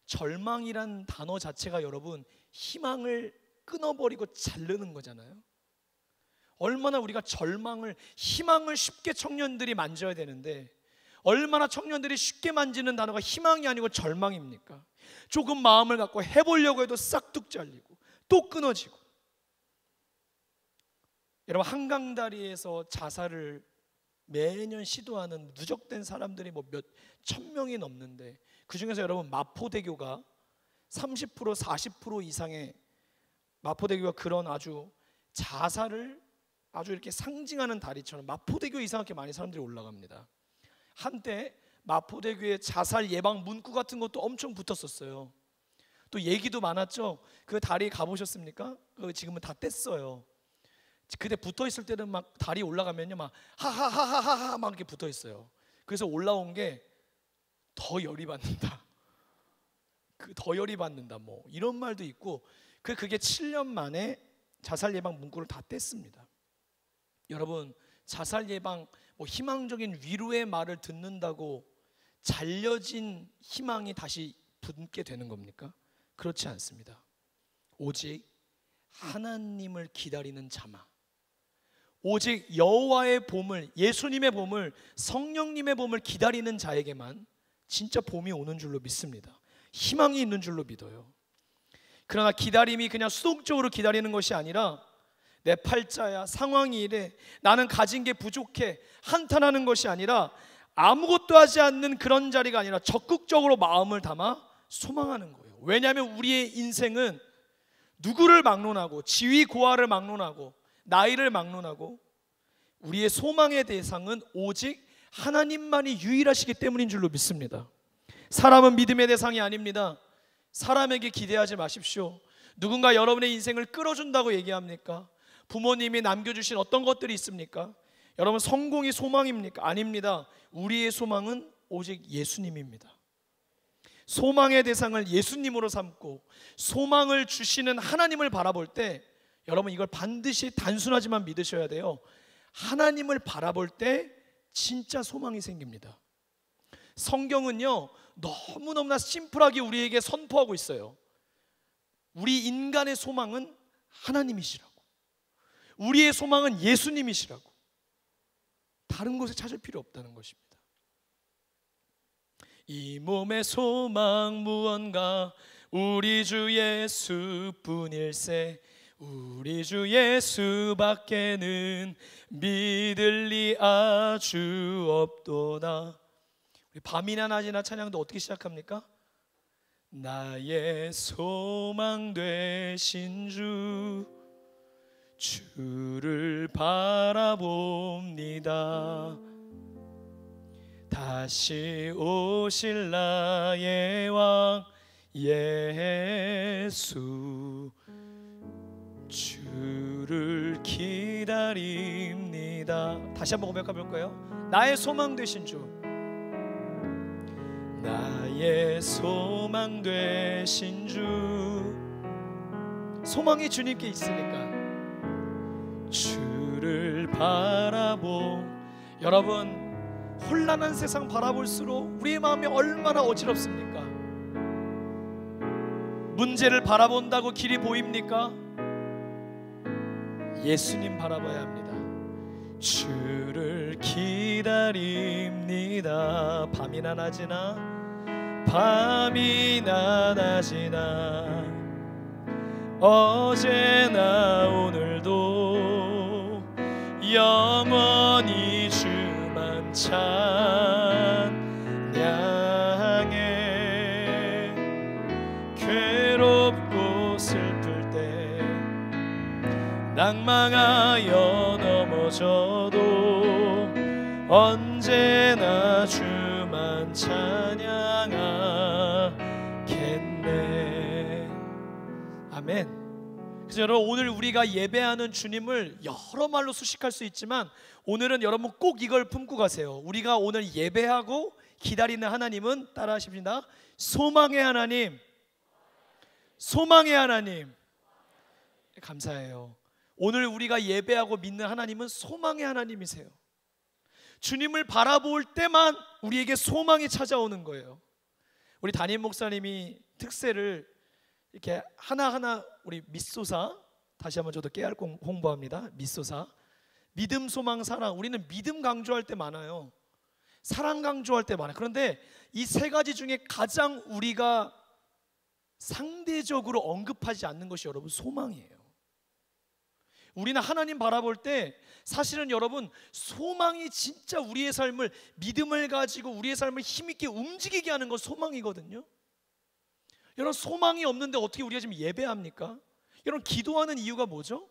A: 절망이란 단어 자체가 여러분 희망을 끊어버리고 자르는 거잖아요. 얼마나 우리가 절망을, 희망을 쉽게 청년들이 만져야 되는데 얼마나 청년들이 쉽게 만지는 단어가 희망이 아니고 절망입니까? 조금 마음을 갖고 해보려고 해도 싹둑 잘리고 또 끊어지고. 여러분, 한강다리에서 자살을 매년 시도하는 누적된 사람들이 뭐 몇 천 명이 넘는데, 그 중에서 여러분 마포대교가 30% 40% 이상의, 마포대교가 그런 아주 자살을 아주 이렇게 상징하는 다리처럼 마포대교 이상하게 많이 사람들이 올라갑니다. 한때 마포대교에 자살 예방 문구 같은 것도 엄청 붙었었어요. 또 얘기도 많았죠. 그 다리 가보셨습니까? 지금은 다 뗐어요. 그때 붙어 있을 때는 막 다리 올라가면요, 막 하하하하하 막 이렇게 붙어 있어요. 그래서 올라온 게 더 열이 받는다. 더 열이 받는다. 뭐 이런 말도 있고, 그게 7년 만에 자살 예방 문구를 다 뗐습니다. 여러분, 자살 예방, 뭐 희망적인 위로의 말을 듣는다고 잘려진 희망이 다시 붙게 되는 겁니까? 그렇지 않습니다. 오직 하나님을 기다리는 자만, 오직 여호와의 봄을, 예수님의 봄을, 성령님의 봄을 기다리는 자에게만 진짜 봄이 오는 줄로 믿습니다. 희망이 있는 줄로 믿어요. 그러나 기다림이 그냥 수동적으로 기다리는 것이 아니라 내 팔자야, 상황이 이래, 나는 가진 게 부족해, 한탄하는 것이 아니라 아무것도 하지 않는 그런 자리가 아니라 적극적으로 마음을 담아 소망하는 거예요. 왜냐하면 우리의 인생은 누구를 막론하고, 지위 고하를 막론하고, 나이를 막론하고, 우리의 소망의 대상은 오직 하나님만이 유일하시기 때문인 줄로 믿습니다. 사람은 믿음의 대상이 아닙니다. 사람에게 기대하지 마십시오. 누군가 여러분의 인생을 끌어준다고 얘기합니까? 부모님이 남겨주신 어떤 것들이 있습니까? 여러분, 성공이 소망입니까? 아닙니다. 우리의 소망은 오직 예수님입니다. 소망의 대상을 예수님으로 삼고 소망을 주시는 하나님을 바라볼 때, 여러분 이걸 반드시 단순하지만 믿으셔야 돼요. 하나님을 바라볼 때 진짜 소망이 생깁니다. 성경은요, 너무너무나 심플하게 우리에게 선포하고 있어요. 우리 인간의 소망은 하나님이시라고, 우리의 소망은 예수님이시라고, 다른 곳에 찾을 필요 없다는 것입니다. 이 몸의 소망 무언가 우리 주 예수뿐일세, 우리 주 예수밖에는 믿을 리 아주 없도다. 우리 밤이나 낮이나 찬양도 어떻게 시작합니까? 나의 소망 되신 주, 주를 바라봅니다. 다시 오실 나의 왕 예수, 주를 기다립니다. 다시 한번 고백해 볼까요? 나의 소망 되신 주, 나의 소망 되신 주. 소망이 주님께 있으니까 주를 여러분, 혼란한 세상 바라볼수록 우리의 마음이 얼마나 어지럽습니까? 문제를 바라본다고 길이 보입니까? 예수님 바라봐야 합니다. 주를 기다립니다. 밤이나 낮이나, 밤이나 낮이나, 어제나 오늘도 영원히 주만 찬양해. 괴롭고 슬플 때, 낭망하여 넘어져도 언제나 주만 찬양하겠네. 아멘. 그래서 그래서 여러분, 오늘 우리가 예배하는 주님을 여러 말로 수식할 수 있지만 오늘은 여러분 꼭 이걸 품고 가세요. 우리가 오늘 예배하고 기다리는 하나님은, 따라 하십니다, 소망의 하나님. 소망의 하나님. 감사해요. 오늘 우리가 예배하고 믿는 하나님은 소망의 하나님이세요. 주님을 바라볼 때만 우리에게 소망이 찾아오는 거예요. 우리 담임 목사님이 특세를 이렇게 하나하나, 우리 미소사, 다시 한번 저도 깨알 홍보합니다. 미소사, 믿음, 소망, 사랑. 우리는 믿음 강조할 때 많아요. 사랑 강조할 때 많아요. 그런데 이 세 가지 중에 가장 우리가 상대적으로 언급하지 않는 것이 여러분 소망이에요. 우리는 하나님 바라볼 때 사실은 여러분 소망이 진짜 우리의 삶을, 믿음을 가지고 우리의 삶을 힘있게 움직이게 하는 건 소망이거든요. 여러분, 소망이 없는데 어떻게 우리가 지금 예배합니까? 여러분, 기도하는 이유가 뭐죠?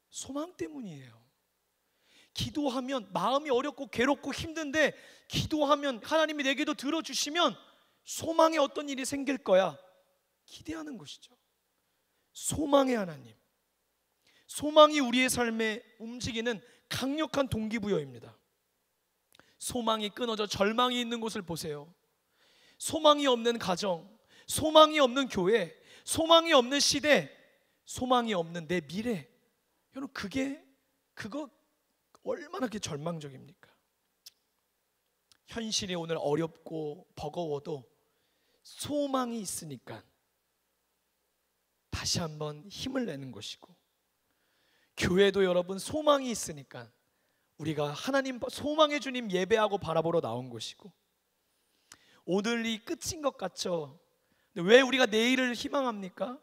A: 소망 때문이에요. 기도하면 마음이 어렵고 괴롭고 힘든데 기도하면 하나님이 내게도 들어주시면 소망에 어떤 일이 생길 거야 기대하는 것이죠. 소망의 하나님. 소망이 우리의 삶에 움직이는 강력한 동기부여입니다. 소망이 끊어져 절망이 있는 곳을 보세요. 소망이 없는 가정, 소망이 없는 교회, 소망이 없는 시대, 소망이 없는 내 미래. 여러분, 그거 얼마나 그게 절망적입니까? 현실이 오늘 어렵고 버거워도 소망이 있으니까 다시 한번 힘을 내는 것이고, 교회도 여러분 소망이 있으니까 우리가 하나님, 소망의 주님 예배하고 바라보러 나온 것이고, 오늘이 끝인 것 같죠? 근데 왜 우리가 내일을 희망합니까?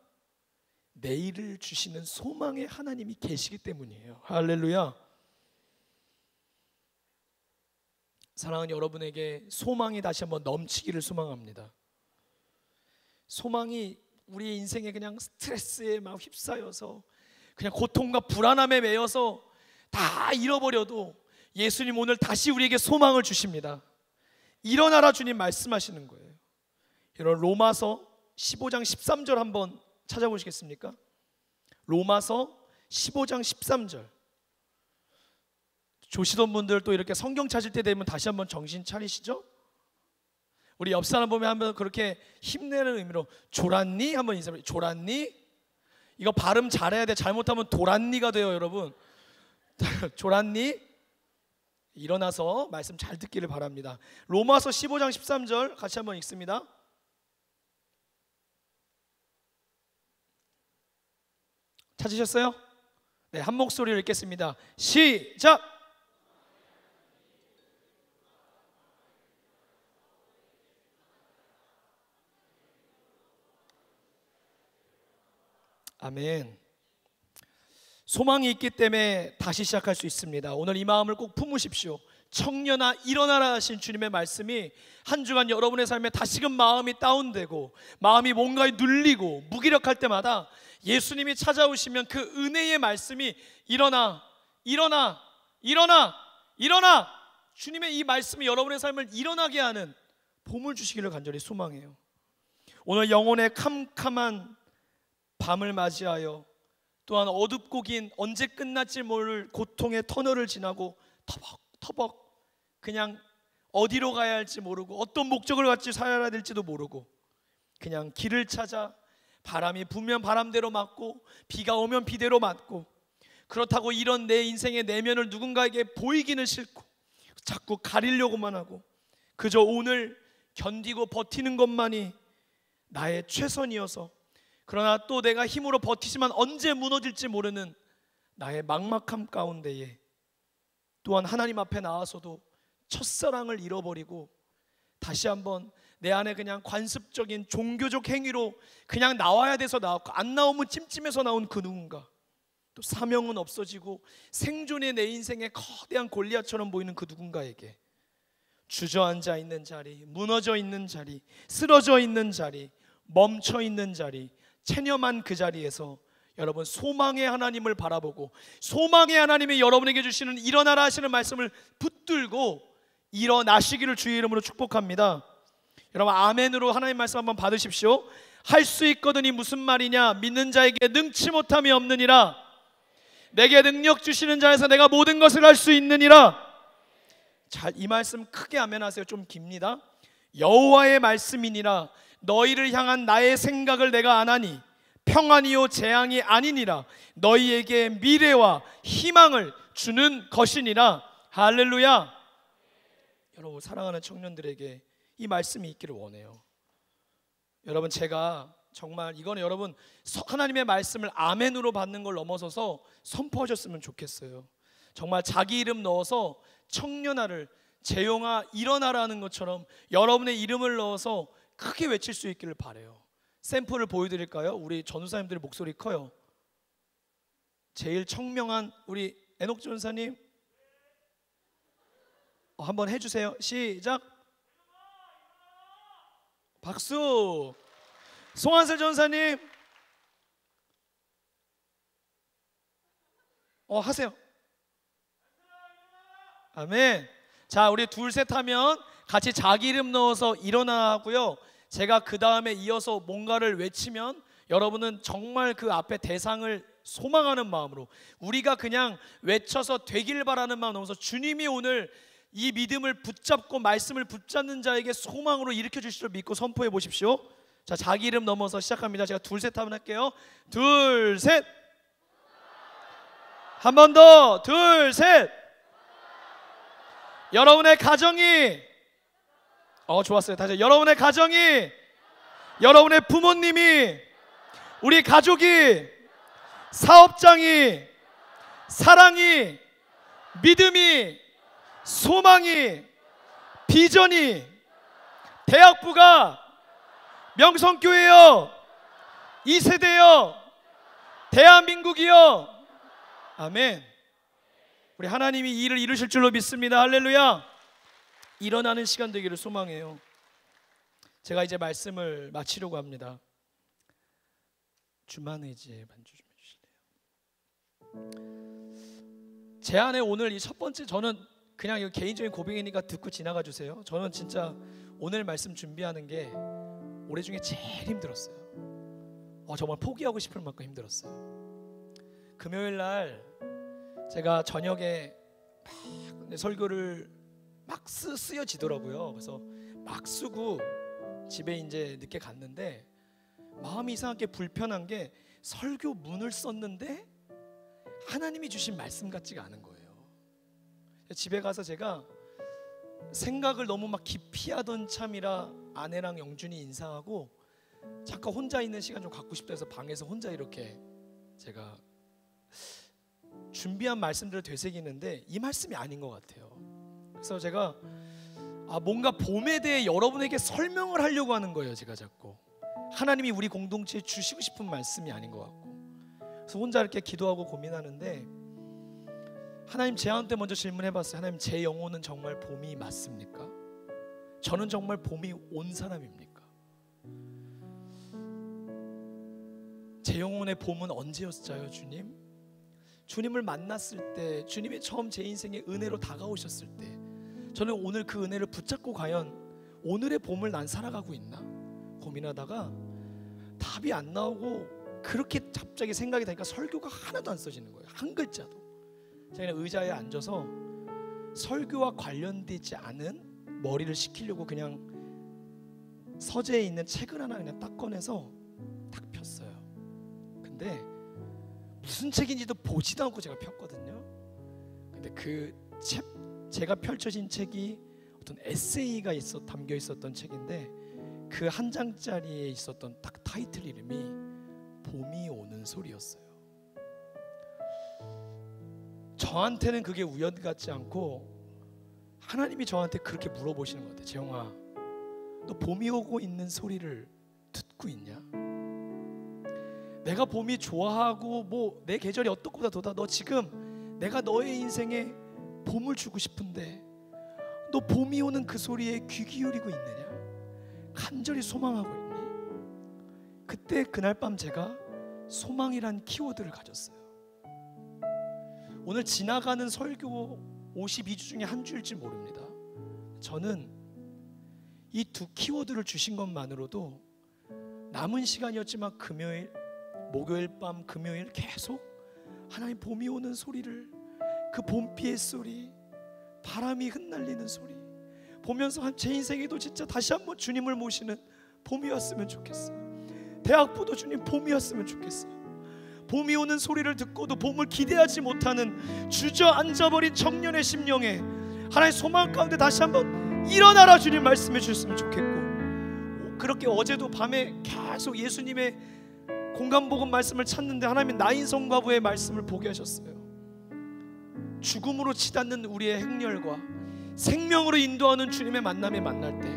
A: 내일을 주시는 소망의 하나님이 계시기 때문이에요. 할렐루야. 사랑하는 여러분에게 소망이 다시 한번 넘치기를 소망합니다. 소망이 우리의 인생에 그냥 스트레스에 막 휩싸여서 그냥 고통과 불안함에 매여서 다 잃어버려도 예수님 오늘 다시 우리에게 소망을 주십니다. 일어나라 주님 말씀하시는 거예요. 여러분, 로마서 15장 13절 한번 찾아보시겠습니까? 로마서 15장 13절. 조시던 분들 또 이렇게 성경 찾을 때 되면 다시 한번 정신 차리시죠? 우리 옆 사람 보면 한번 그렇게 힘내는 의미로 졸았니? 한번 인사해. 졸았니? 이거 발음 잘해야 돼. 잘못하면 도란니가 돼요, 여러분. 졸았니? 일어나서 말씀 잘 듣기를 바랍니다. 로마서 15장 13절 같이 한번 읽습니다. 찾으셨어요? 네, 한 목소리로 읽겠습니다. 시작! 아멘. 소망이 있기 때문에 다시 시작할 수 있습니다. 오늘 이 마음을 꼭 품으십시오. 청년아 일어나라 하신 주님의 말씀이 한 주간 여러분의 삶에 다시금 마음이 다운되고 마음이 뭔가에 눌리고 무기력할 때마다 예수님이 찾아오시면 그 은혜의 말씀이 일어나, 일어나, 일어나, 일어나. 주님의 이 말씀이 여러분의 삶을 일어나게 하는 봄을 주시기를 간절히 소망해요. 오늘 영혼의 캄캄한 밤을 맞이하여 또한 어둡고 긴 언제 끝날지 모를 고통의 터널을 지나고 터벅터벅 그냥 어디로 가야 할지 모르고 어떤 목적을 갖지 살아야 될지도 모르고 그냥 길을 찾아 바람이 불면 바람대로 맞고 비가 오면 비대로 맞고, 그렇다고 이런 내 인생의 내면을 누군가에게 보이기는 싫고 자꾸 가리려고만 하고 그저 오늘 견디고 버티는 것만이 나의 최선이어서, 그러나 또 내가 힘으로 버티지만 언제 무너질지 모르는 나의 막막함 가운데에 또한 하나님 앞에 나와서도 첫사랑을 잃어버리고 다시 한번 내 안에 그냥 관습적인 종교적 행위로 그냥 나와야 돼서 나왔고 안 나오면 찜찜해서 나온 그 누군가, 또 사명은 없어지고 생존의 내 인생에 거대한 골리앗처럼 보이는 그 누군가에게 주저앉아 있는 자리, 무너져 있는 자리, 쓰러져 있는 자리, 멈춰 있는 자리, 체념한 그 자리에서 여러분 소망의 하나님을 바라보고 소망의 하나님이 여러분에게 주시는 일어나라 하시는 말씀을 붙들고 일어나시기를 주의 이름으로 축복합니다. 여러분 아멘으로 하나님 말씀 한번 받으십시오. 할 수 있거든이 무슨 말이냐? 믿는 자에게 능치 못함이 없느니라. 내게 능력 주시는 자에서 내가 모든 것을 할 수 있느니라. 잘, 이 말씀 크게 아멘하세요. 좀 깁니다. 여호와의 말씀이니라. 너희를 향한 나의 생각을 내가 아나니 평안이요 재앙이 아니니라. 너희에게 미래와 희망을 주는 것이니라. 할렐루야. 여러분, 사랑하는 청년들에게 이 말씀이 있기를 원해요. 여러분, 제가 정말 이거는 여러분 하나님의 말씀을 아멘으로 받는 걸 넘어서서 선포하셨으면 좋겠어요. 정말 자기 이름 넣어서 청년아를 재용아 일어나라는 것처럼 여러분의 이름을 넣어서 크게 외칠 수 있기를 바라요. 샘플을 보여드릴까요? 우리 전우사님들의 목소리 커요. 제일 청명한 우리 에녹 전사님 한번 해주세요. 시작. 박수. 송한슬 전사님 하세요. 아멘. 자, 우리 둘 셋 하면 같이 자기 이름 넣어서 일어나고요. 제가 그 다음에 이어서 뭔가를 외치면 여러분은 정말 그 앞에 대상을 소망하는 마음으로, 우리가 그냥 외쳐서 되길 바라는 마음 넘어서 주님이 오늘 이 믿음을 붙잡고 말씀을 붙잡는 자에게 소망으로 일으켜 주실 줄 믿고 선포해 보십시오. 자, 자기 이름 넘어서 시작합니다. 제가 둘 셋 하면 할게요. 둘 셋. 한 번 더. 둘 셋. 여러분의 가정이 좋았어요. 다시. 여러분의 가정이, 여러분의 부모님이, 우리 가족이, 사업장이, 사랑이, 믿음이, 소망이, 비전이, 대학부가, 명성교회요, 이 세대요, 대한민국이요. 아멘. 우리 하나님이 이 일을 이루실 줄로 믿습니다. 할렐루야. 일어나는 시간 되기를 소망해요. 제가 이제 말씀을 마치려고 합니다. 주만 의지에 반주 좀 해주시네요. 제 안에 오늘 이 첫 번째, 저는 그냥 이거 개인적인 고백이니까 듣고 지나가 주세요. 저는 진짜 오늘 말씀 준비하는 게 올해 중에 제일 힘들었어요. 정말 포기하고 싶을 만큼 힘들었어요. 금요일 날 제가 저녁에 막 설교를 막 쓰여지더라고요. 그래서 막 쓰고 집에 이제 늦게 갔는데 마음이 이상하게 불편한 게 설교 문을 썼는데 하나님이 주신 말씀 같지가 않은 거예요. 집에 가서 제가 생각을 너무 막 깊이 하던 참이라 아내랑 영준이 인사하고 잠깐 혼자 있는 시간 좀 갖고 싶다 해서 방에서 혼자 이렇게 제가 준비한 말씀들을 되새기는데 이 말씀이 아닌 것 같아요. 그래서 제가 뭔가 봄에 대해 여러분에게 설명을 하려고 하는 거예요. 제가 자꾸 하나님이 우리 공동체에 주시고 싶은 말씀이 아닌 것 같고, 그래서 혼자 이렇게 기도하고 고민하는데 하나님, 제한테 먼저 질문해봤어요. 하나님, 제 영혼은 정말 봄이 맞습니까? 저는 정말 봄이 온 사람입니까? 제 영혼의 봄은 언제였어요, 주님? 주님을 만났을 때, 주님이 처음 제 인생에 은혜로 다가오셨을 때, 저는 오늘 그 은혜를 붙잡고 과연 오늘의 봄을 난 살아가고 있나 고민하다가 답이 안 나오고 그렇게 갑자기 생각이 나니까 설교가 하나도 안 써지는 거예요. 한 글자도. 제가 그냥 의자에 앉아서 설교와 관련되지 않은 머리를 식히려고 그냥 서재에 있는 책을 하나 그냥 딱 꺼내서 딱 폈어요. 근데 무슨 책인지도 보지도 않고 제가 폈거든요. 근데 제가 펼쳐진 책이 어떤 에세이가 담겨 있었던 책인데 그 한 장짜리에 있었던 딱 타이틀 이름이 봄이 오는 소리였어요. 저한테는 그게 우연 같지 않고 하나님이 저한테 그렇게 물어보시는 것 같아요. 재영아, 너 봄이 오고 있는 소리를 듣고 있냐? 내가 봄이 좋아하고 뭐 내 계절이 어떻고 보다 너 지금 내가 너의 인생에 봄을 주고 싶은데 너 봄이 오는 그 소리에 귀 기울이고 있느냐? 간절히 소망하고 있니? 그때 그날 밤 제가 소망이란 키워드를 가졌어요. 오늘 지나가는 설교 52주 중에 한 주일지 모릅니다. 저는 이 두 키워드를 주신 것만으로도 남은 시간이었지만 금요일, 목요일 밤, 금요일 계속 하나님 봄이 오는 소리를, 그 봄비의 소리, 바람이 흩날리는 소리 보면서 제 인생에도 진짜 다시 한번 주님을 모시는 봄이 왔으면 좋겠어요. 대학부도 주님 봄이 왔으면 좋겠어요. 봄이 오는 소리를 듣고도 봄을 기대하지 못하는 주저앉아버린 청년의 심령에 하나님의 소망 가운데 다시 한번 일어나라 주님 말씀해 주셨으면 좋겠고, 그렇게 어제도 밤에 계속 예수님의 공감복음 말씀을 찾는데 하나님은 나인성과부의 말씀을 보게 하셨어요. 죽음으로 치닫는 우리의 행렬과 생명으로 인도하는 주님의 만남에 만날 때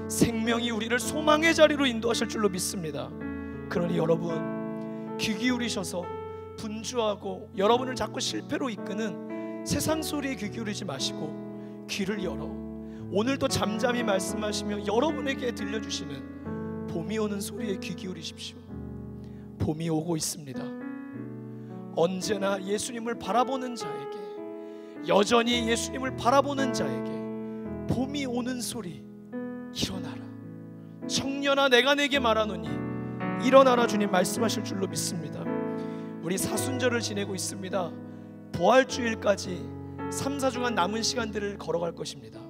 A: 생명이 우리를 소망의 자리로 인도하실 줄로 믿습니다. 그러니 여러분 귀 기울이셔서 분주하고 여러분을 자꾸 실패로 이끄는 세상 소리에 귀 기울이지 마시고 귀를 열어 오늘도 잠잠히 말씀하시며 여러분에게 들려주시는 봄이 오는 소리에 귀 기울이십시오. 봄이 오고 있습니다. 언제나 예수님을 바라보는 자에게, 여전히 예수님을 바라보는 자에게 봄이 오는 소리, 일어나라 청년아 내가 내게 말하노니 일어나라 주님 말씀하실 줄로 믿습니다. 우리 사순절을 지내고 있습니다. 부활주일까지 3, 4주간 남은 시간들을 걸어갈 것입니다.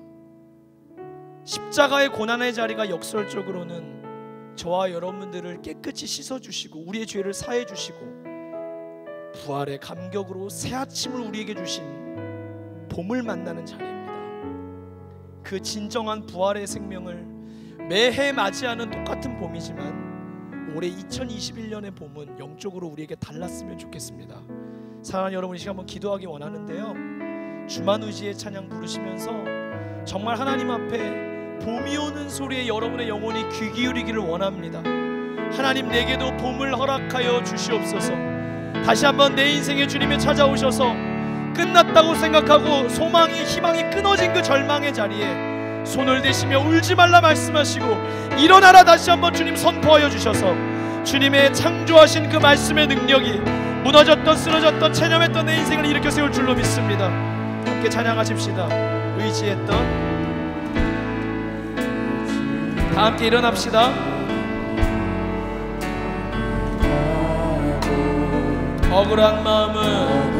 A: 십자가의 고난의 자리가 역설적으로는 저와 여러분들을 깨끗이 씻어주시고 우리의 죄를 사해주시고 부활의 감격으로 새 아침을 우리에게 주신 봄을 만나는 자리입니다. 그 진정한 부활의 생명을 매해 맞이하는 똑같은 봄이지만 올해 2021년의 봄은 영적으로 우리에게 달랐으면 좋겠습니다. 사랑하는 여러분, 이 시간 한번 기도하기 원하는데요, 주만우지의 찬양 부르시면서 정말 하나님 앞에 봄이 오는 소리에 여러분의 영혼이 귀 기울이기를 원합니다. 하나님 내게도 봄을 허락하여 주시옵소서. 다시 한번 내 인생에 주님이 찾아오셔서 끝났다고 생각하고 소망이 희망이 끊어진 그 절망의 자리에 손을 대시며 울지 말라 말씀하시고 일어나라 다시 한번 주님 선포하여 주셔서 주님의 창조하신 그 말씀의 능력이 무너졌던 쓰러졌던 체념했던 내 인생을 일으켜 세울 줄로 믿습니다. 함께 찬양하십시다. 의지했던, 다 함께 일어납시다. 억울한 마음은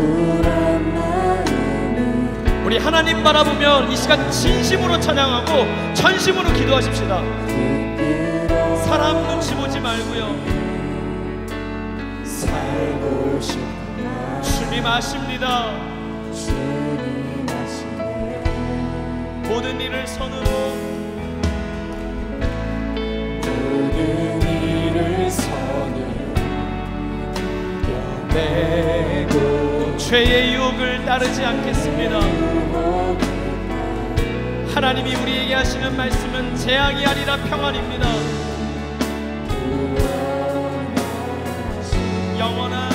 A: 우리 하나님 바라보며 이 시간 진심으로 찬양하고 전심으로 기도하십시다. 사람 눈치 보지 말고요, 살고 싶구나. 주님 아십니다. 모든 일을 손으로, 모든 일을 손으로 내고 죄의 유혹을 따르지 않겠습니다. 하나님이 우리에게 하시는 말씀은 재앙이 아니라 평안입니다. 영원한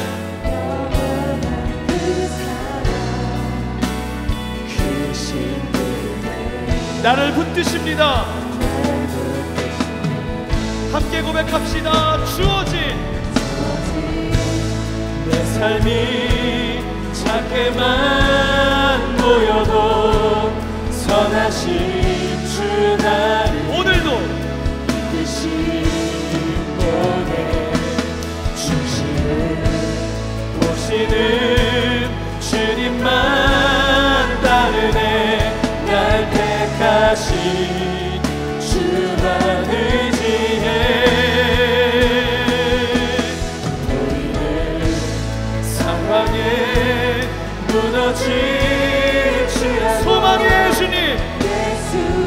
A: 그 신들에 나를 붙드십니다. 함께 고백합시다. 주어진 내 삶이 작게만 보여도 선하신 주 나를 오늘도 뜻이 보내 주시는 보시는 주님만 따르네. 날 택하신 주만 의지해. 우리는 상황에 무너지지 않아 소망의 주님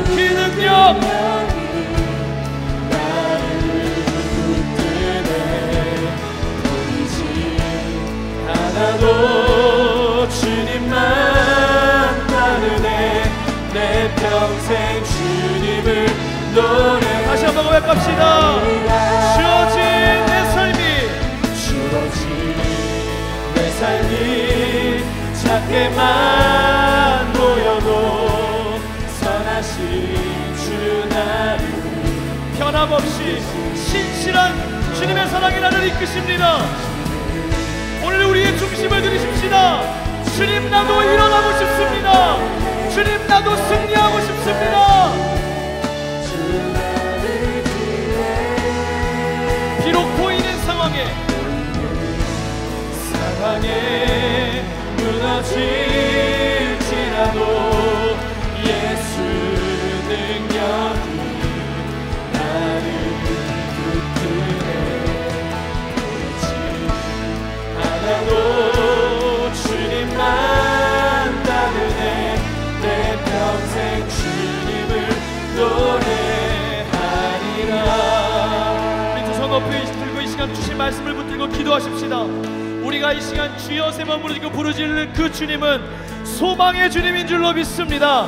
A: 그 능력 나를 붙드네. 보이지 않아도 주님만 따르네. 내 평생 주님을 노래. 다시 한번 고백합시다. 주어진 내 삶이 주어진 내 삶이 작게만 보여도 선하신 주 나를 변함없이 신실한 주님의 사랑이 나를 이끄십니다. 오늘 우리의 중심을 들이십시다. 주님 나도 일어나고 싶습니다. 주님 나도 승리하고 싶습니다. 옆에 들고 이 시간 주신 말씀을 붙들고 기도하십시다. 우리가 이 시간 주여 세 번 부르짖고 부르짖는 그 주님은 소망의 주님인 줄로 믿습니다.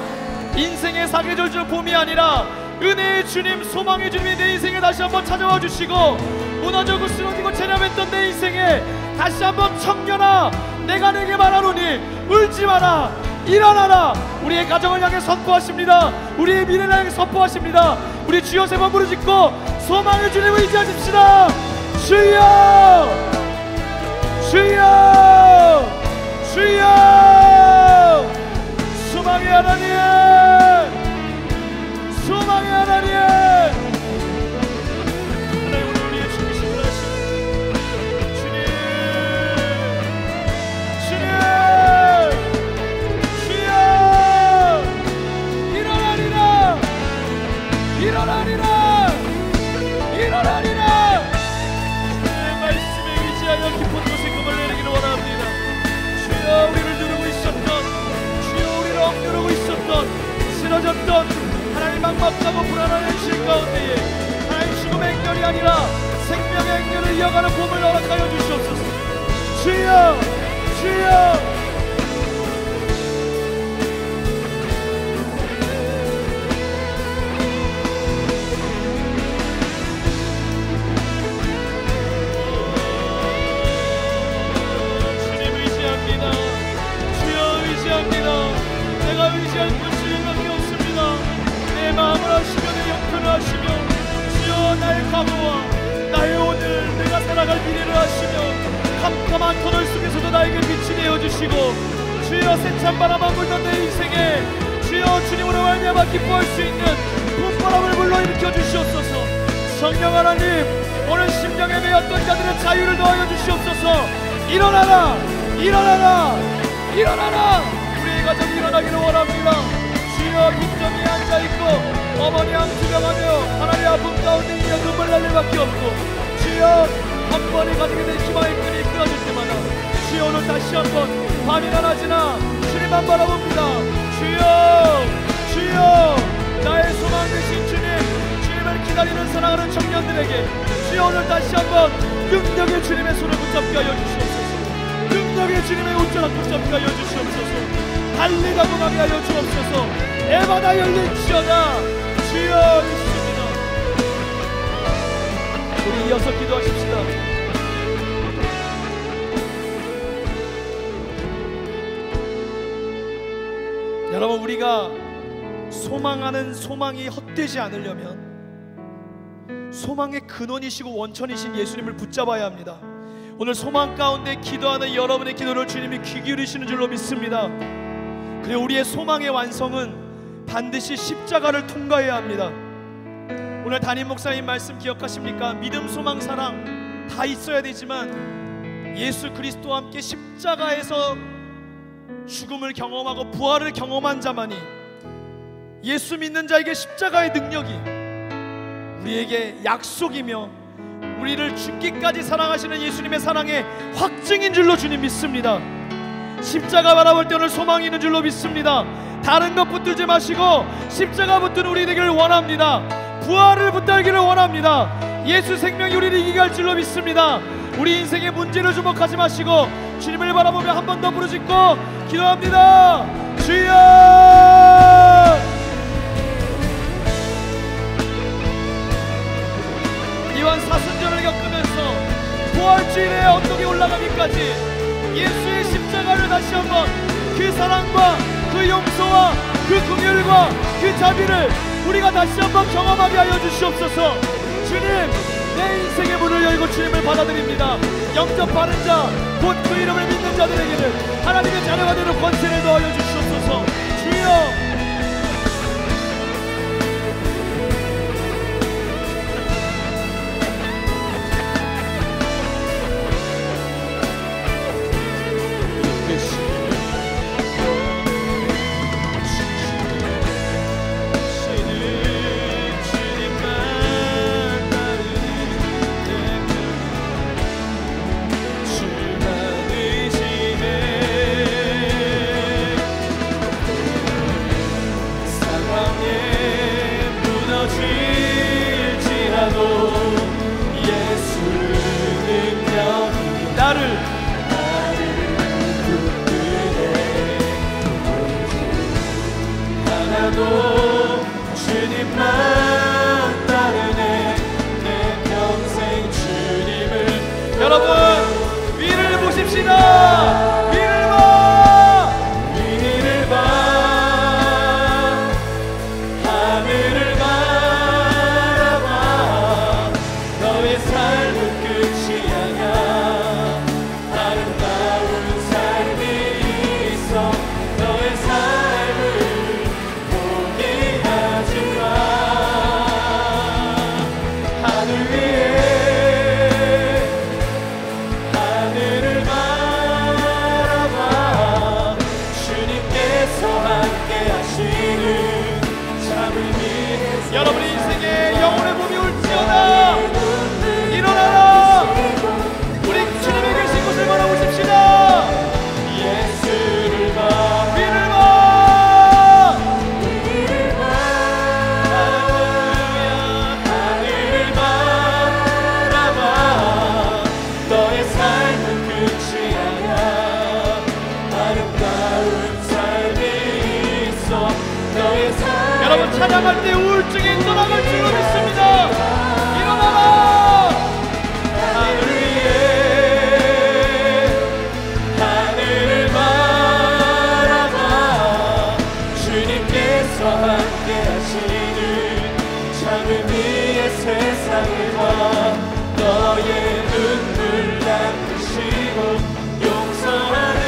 A: 인생의 사계절적 봄이 아니라 은혜의 주님, 소망의 주님이 내 인생에 다시 한번 찾아와 주시고, 무너지고 쓰러지고 체념했던 내 인생에 다시 한번 청년아, 내가 내게 말하노니 울지 마라, 일어나라. 우리의 가정을 향해 선포하십니다. 우리의 미래를 향해 선포하십니다. 우리 주여 세 번 부르짖고 소망의 주님을 의지하십시다. 주여, 주여, 주여. 소망의 하나님, 소망의 하나님, 하나님 오늘 우리의 죽으심을 하시고 주님, 주님, 주여 일어나리라, 일어나리라, 일어나리라. 주님의 말씀에 의지하여 깊은 곳에 금을 내리기를 원합니다. 주여 우리를 누르고 있었던, 주여 우리를 억누르고 있었던, 쓰러졌던 하나님 막막하고 불안한 현실 가운데에 하나님 죽음의 행렬이 아니라 생명의 행렬을 이어가는 봄을 허락하여 주시옵소서. 주여, 주여. 주님 의지합니다. 주여 의지합니다. 내가 의지할 것이 밖에 없습니다. 내 마음을 하시며 내 형편을 하시며 주여 나의 과거와 나의 오늘 내가 살아갈 미래를 하시며 캄캄한 터널 속에서도 나에게 빛이 되어주시고 주여 세찬 바람만 불던 내 인생에 주여 주님으로 말미암아 기뻐할 수 있는 봄바람을 불러일으켜 주시옵소서. 성령 하나님 오늘 심령에 매였던 자들의 자유를 더하여 주시옵소서. 일어나라, 일어나라, 일어나라. 우리의 가정이 일어나기를 원합니다. 주여 빈정이 앉아있고 어머니 양투병하며 하나님의 아픔 가운데 이어 눈물 날 일밖에 없고 주여 한 번에 가지게 된 희망의 끈이 끊어질 때마다 주여 오늘 다시 한번 밤이나 낮이나 주님만 바라봅니다. 주여, 주여 나의 소망 되신 주님, 주님을 기다리는 사랑하는 청년들에게 주여 오늘 다시 한번 능력의 주님의 손을 붙잡게 하여 주시옵소서. 능력의 주님의 옷자락 붙잡게 하여 주시옵소서. 달리다 도망하게 하여 주옵소서. 에바다 열릴지어다. 주여 있습니다. 우리 이어서 기도하십시다. 여러분 우리가 소망하는 소망이 헛되지 않으려면 소망의 근원이시고 원천이신 예수님을 붙잡아야 합니다. 오늘 소망 가운데 기도하는 여러분의 기도를 주님이 귀 기울이시는 줄로 믿습니다. 그리고 우리의 소망의 완성은 반드시 십자가를 통과해야 합니다. 오늘 담임 목사님 말씀 기억하십니까? 믿음, 소망, 사랑 다 있어야 되지만 예수 그리스도와 함께 십자가에서 죽음을 경험하고 부활을 경험한 자만이, 예수 믿는 자에게 십자가의 능력이 우리에게 약속이며 우리를 죽기까지 사랑하시는 예수님의 사랑의 확증인 줄로 주님 믿습니다. 십자가 바라볼 때 오늘 소망이 있는 줄로 믿습니다. 다른 것 붙들지 마시고 십자가 붙든 우리 되기를 원합니다. 부활을 붙들기를 원합니다. 예수 생명이 우리를 이기게 할 줄로 믿습니다. 우리 인생의 문제를 주목하지 마시고 주님을 바라보며 한 번 더 부르짖고 기도합니다. 주여, 이완 사순절을 겪으면서 부활주일에 언덕에 올라가기까지 예수의 십자가를 다시 한번 그 사랑과 그 용서와 그 긍휼과 그 자비를 우리가 다시 한번 경험하게 하여 주시옵소서. 주님, 내 인생의 문을 열고 주님을 받아들입니다. 영접하는 자, 곧 그 이름을 믿는 자들에게는 하나님의 자녀가 되는 권세를 더하여 주시옵소서. 주여, 여러분의 인생에 영혼의 봄이 올지어다. 일어나라. 우리 주님이 계신 곳을 바라보십시다. 예수를 봐, 위를 봐, 위를 봐. 할렐루야. 하늘을 바라봐. 너의 삶은 끝이 아니야. 아름다운 삶이 있어. 너의 삶. 여러분 찬양할 때 우울증이 떠나갈 줄로 믿습니다. 일어나라. 하늘 위에 하늘을 바라봐. 주님께서 함께 하시는 창을 위에 세상을 봐. 너의 눈물 닦으시고 용서하는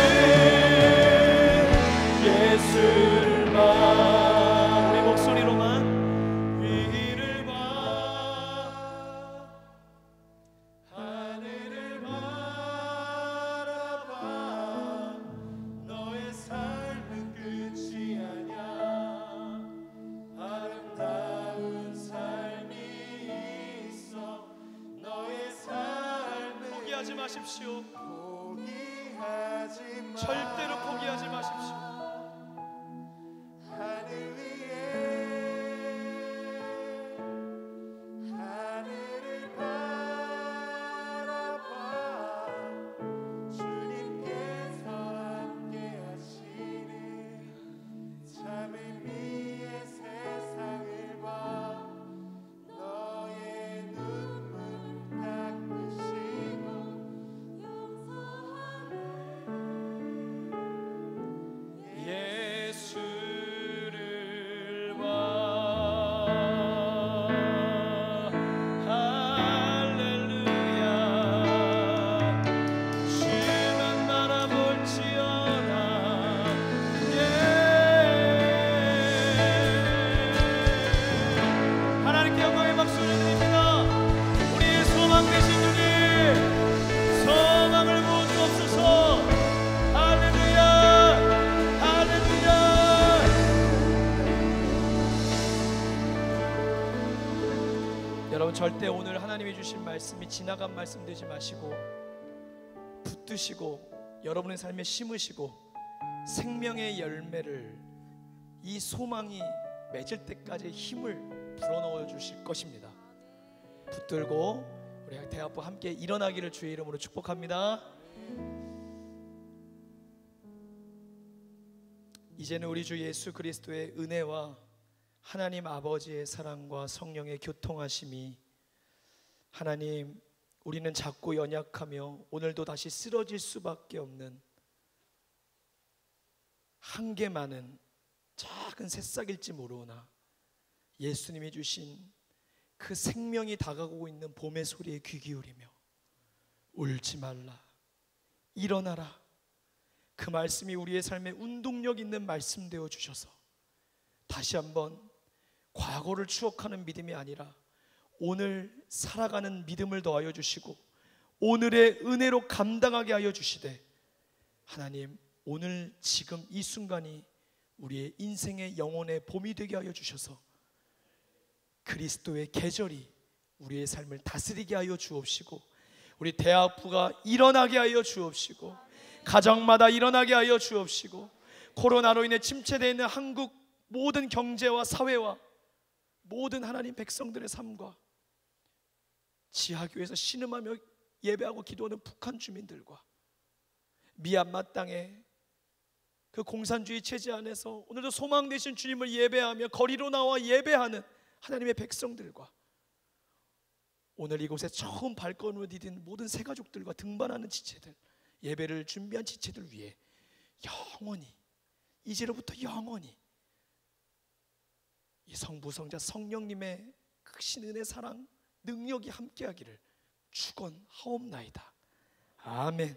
A: 예수를 봐. 우리 목소리로만 위를 봐, 하늘을 바라봐. 너의 삶은 끝이 아니야. 아름다운 삶이 있어. 너의 삶은 포기하지 마십시오. 절대로 포기하지 마십시오. 하늘 위에 하늘을 바라봐. 주님께서 함께 하시는 참을 위해 세상을 봐. 너의 눈물 닦으시고 예수를 봐. 할렐루야. 주만 바라볼지어다. 하나님께 영광의 박수 올려드립니다. 우리의 소망 되신 주님, 소망을 부어주옵소서. 할렐루야. 할렐루야. 여러분 절대 오늘 하나님이 주신 말씀이 지나간 말씀 되지 마시고 붙드시고 여러분의 삶에 심으시고 생명의 열매를, 이 소망이 맺을 때까지 힘을 불어넣어 주실 것입니다. 붙들고 우리 대학부 함께 일어나기를 주의 이름으로 축복합니다. 이제는 우리 주 예수 그리스도의 은혜와 하나님 아버지의 사랑과 성령의 교통하심이, 하나님, 우리는 작고 연약하며 오늘도 다시 쓰러질 수밖에 없는 한계 많은 작은 새싹일지 모르나 예수님이 주신 그 생명이 다가오고 있는 봄의 소리에 귀 기울이며 울지 말라, 일어나라, 그 말씀이 우리의 삶에 운동력 있는 말씀 되어 주셔서 다시 한번 과거를 추억하는 믿음이 아니라 오늘 살아가는 믿음을 더하여 주시고 오늘의 은혜로 감당하게 하여 주시되, 하나님 오늘 지금 이 순간이 우리의 인생의 영혼의 봄이 되게 하여 주셔서 그리스도의 계절이 우리의 삶을 다스리게 하여 주옵시고, 우리 대학부가 일어나게 하여 주옵시고, 가정마다 일어나게 하여 주옵시고, 코로나로 인해 침체되어 있는 한국 모든 경제와 사회와 모든 하나님 백성들의 삶과 지하교회에서 신음하며 예배하고 기도하는 북한 주민들과 미얀마 땅에 그 공산주의 체제 안에서 오늘도 소망 되신 주님을 예배하며 거리로 나와 예배하는 하나님의 백성들과 오늘 이곳에 처음 발걸음을 디딘 모든 새가족들과 등반하는 지체들, 예배를 준비한 지체들 위해 영원히, 이제로부터 영원히 이 성부 성자 성령님의 크신 은혜 사랑 능력이 함께하기를 축원하옵나이다. 아멘.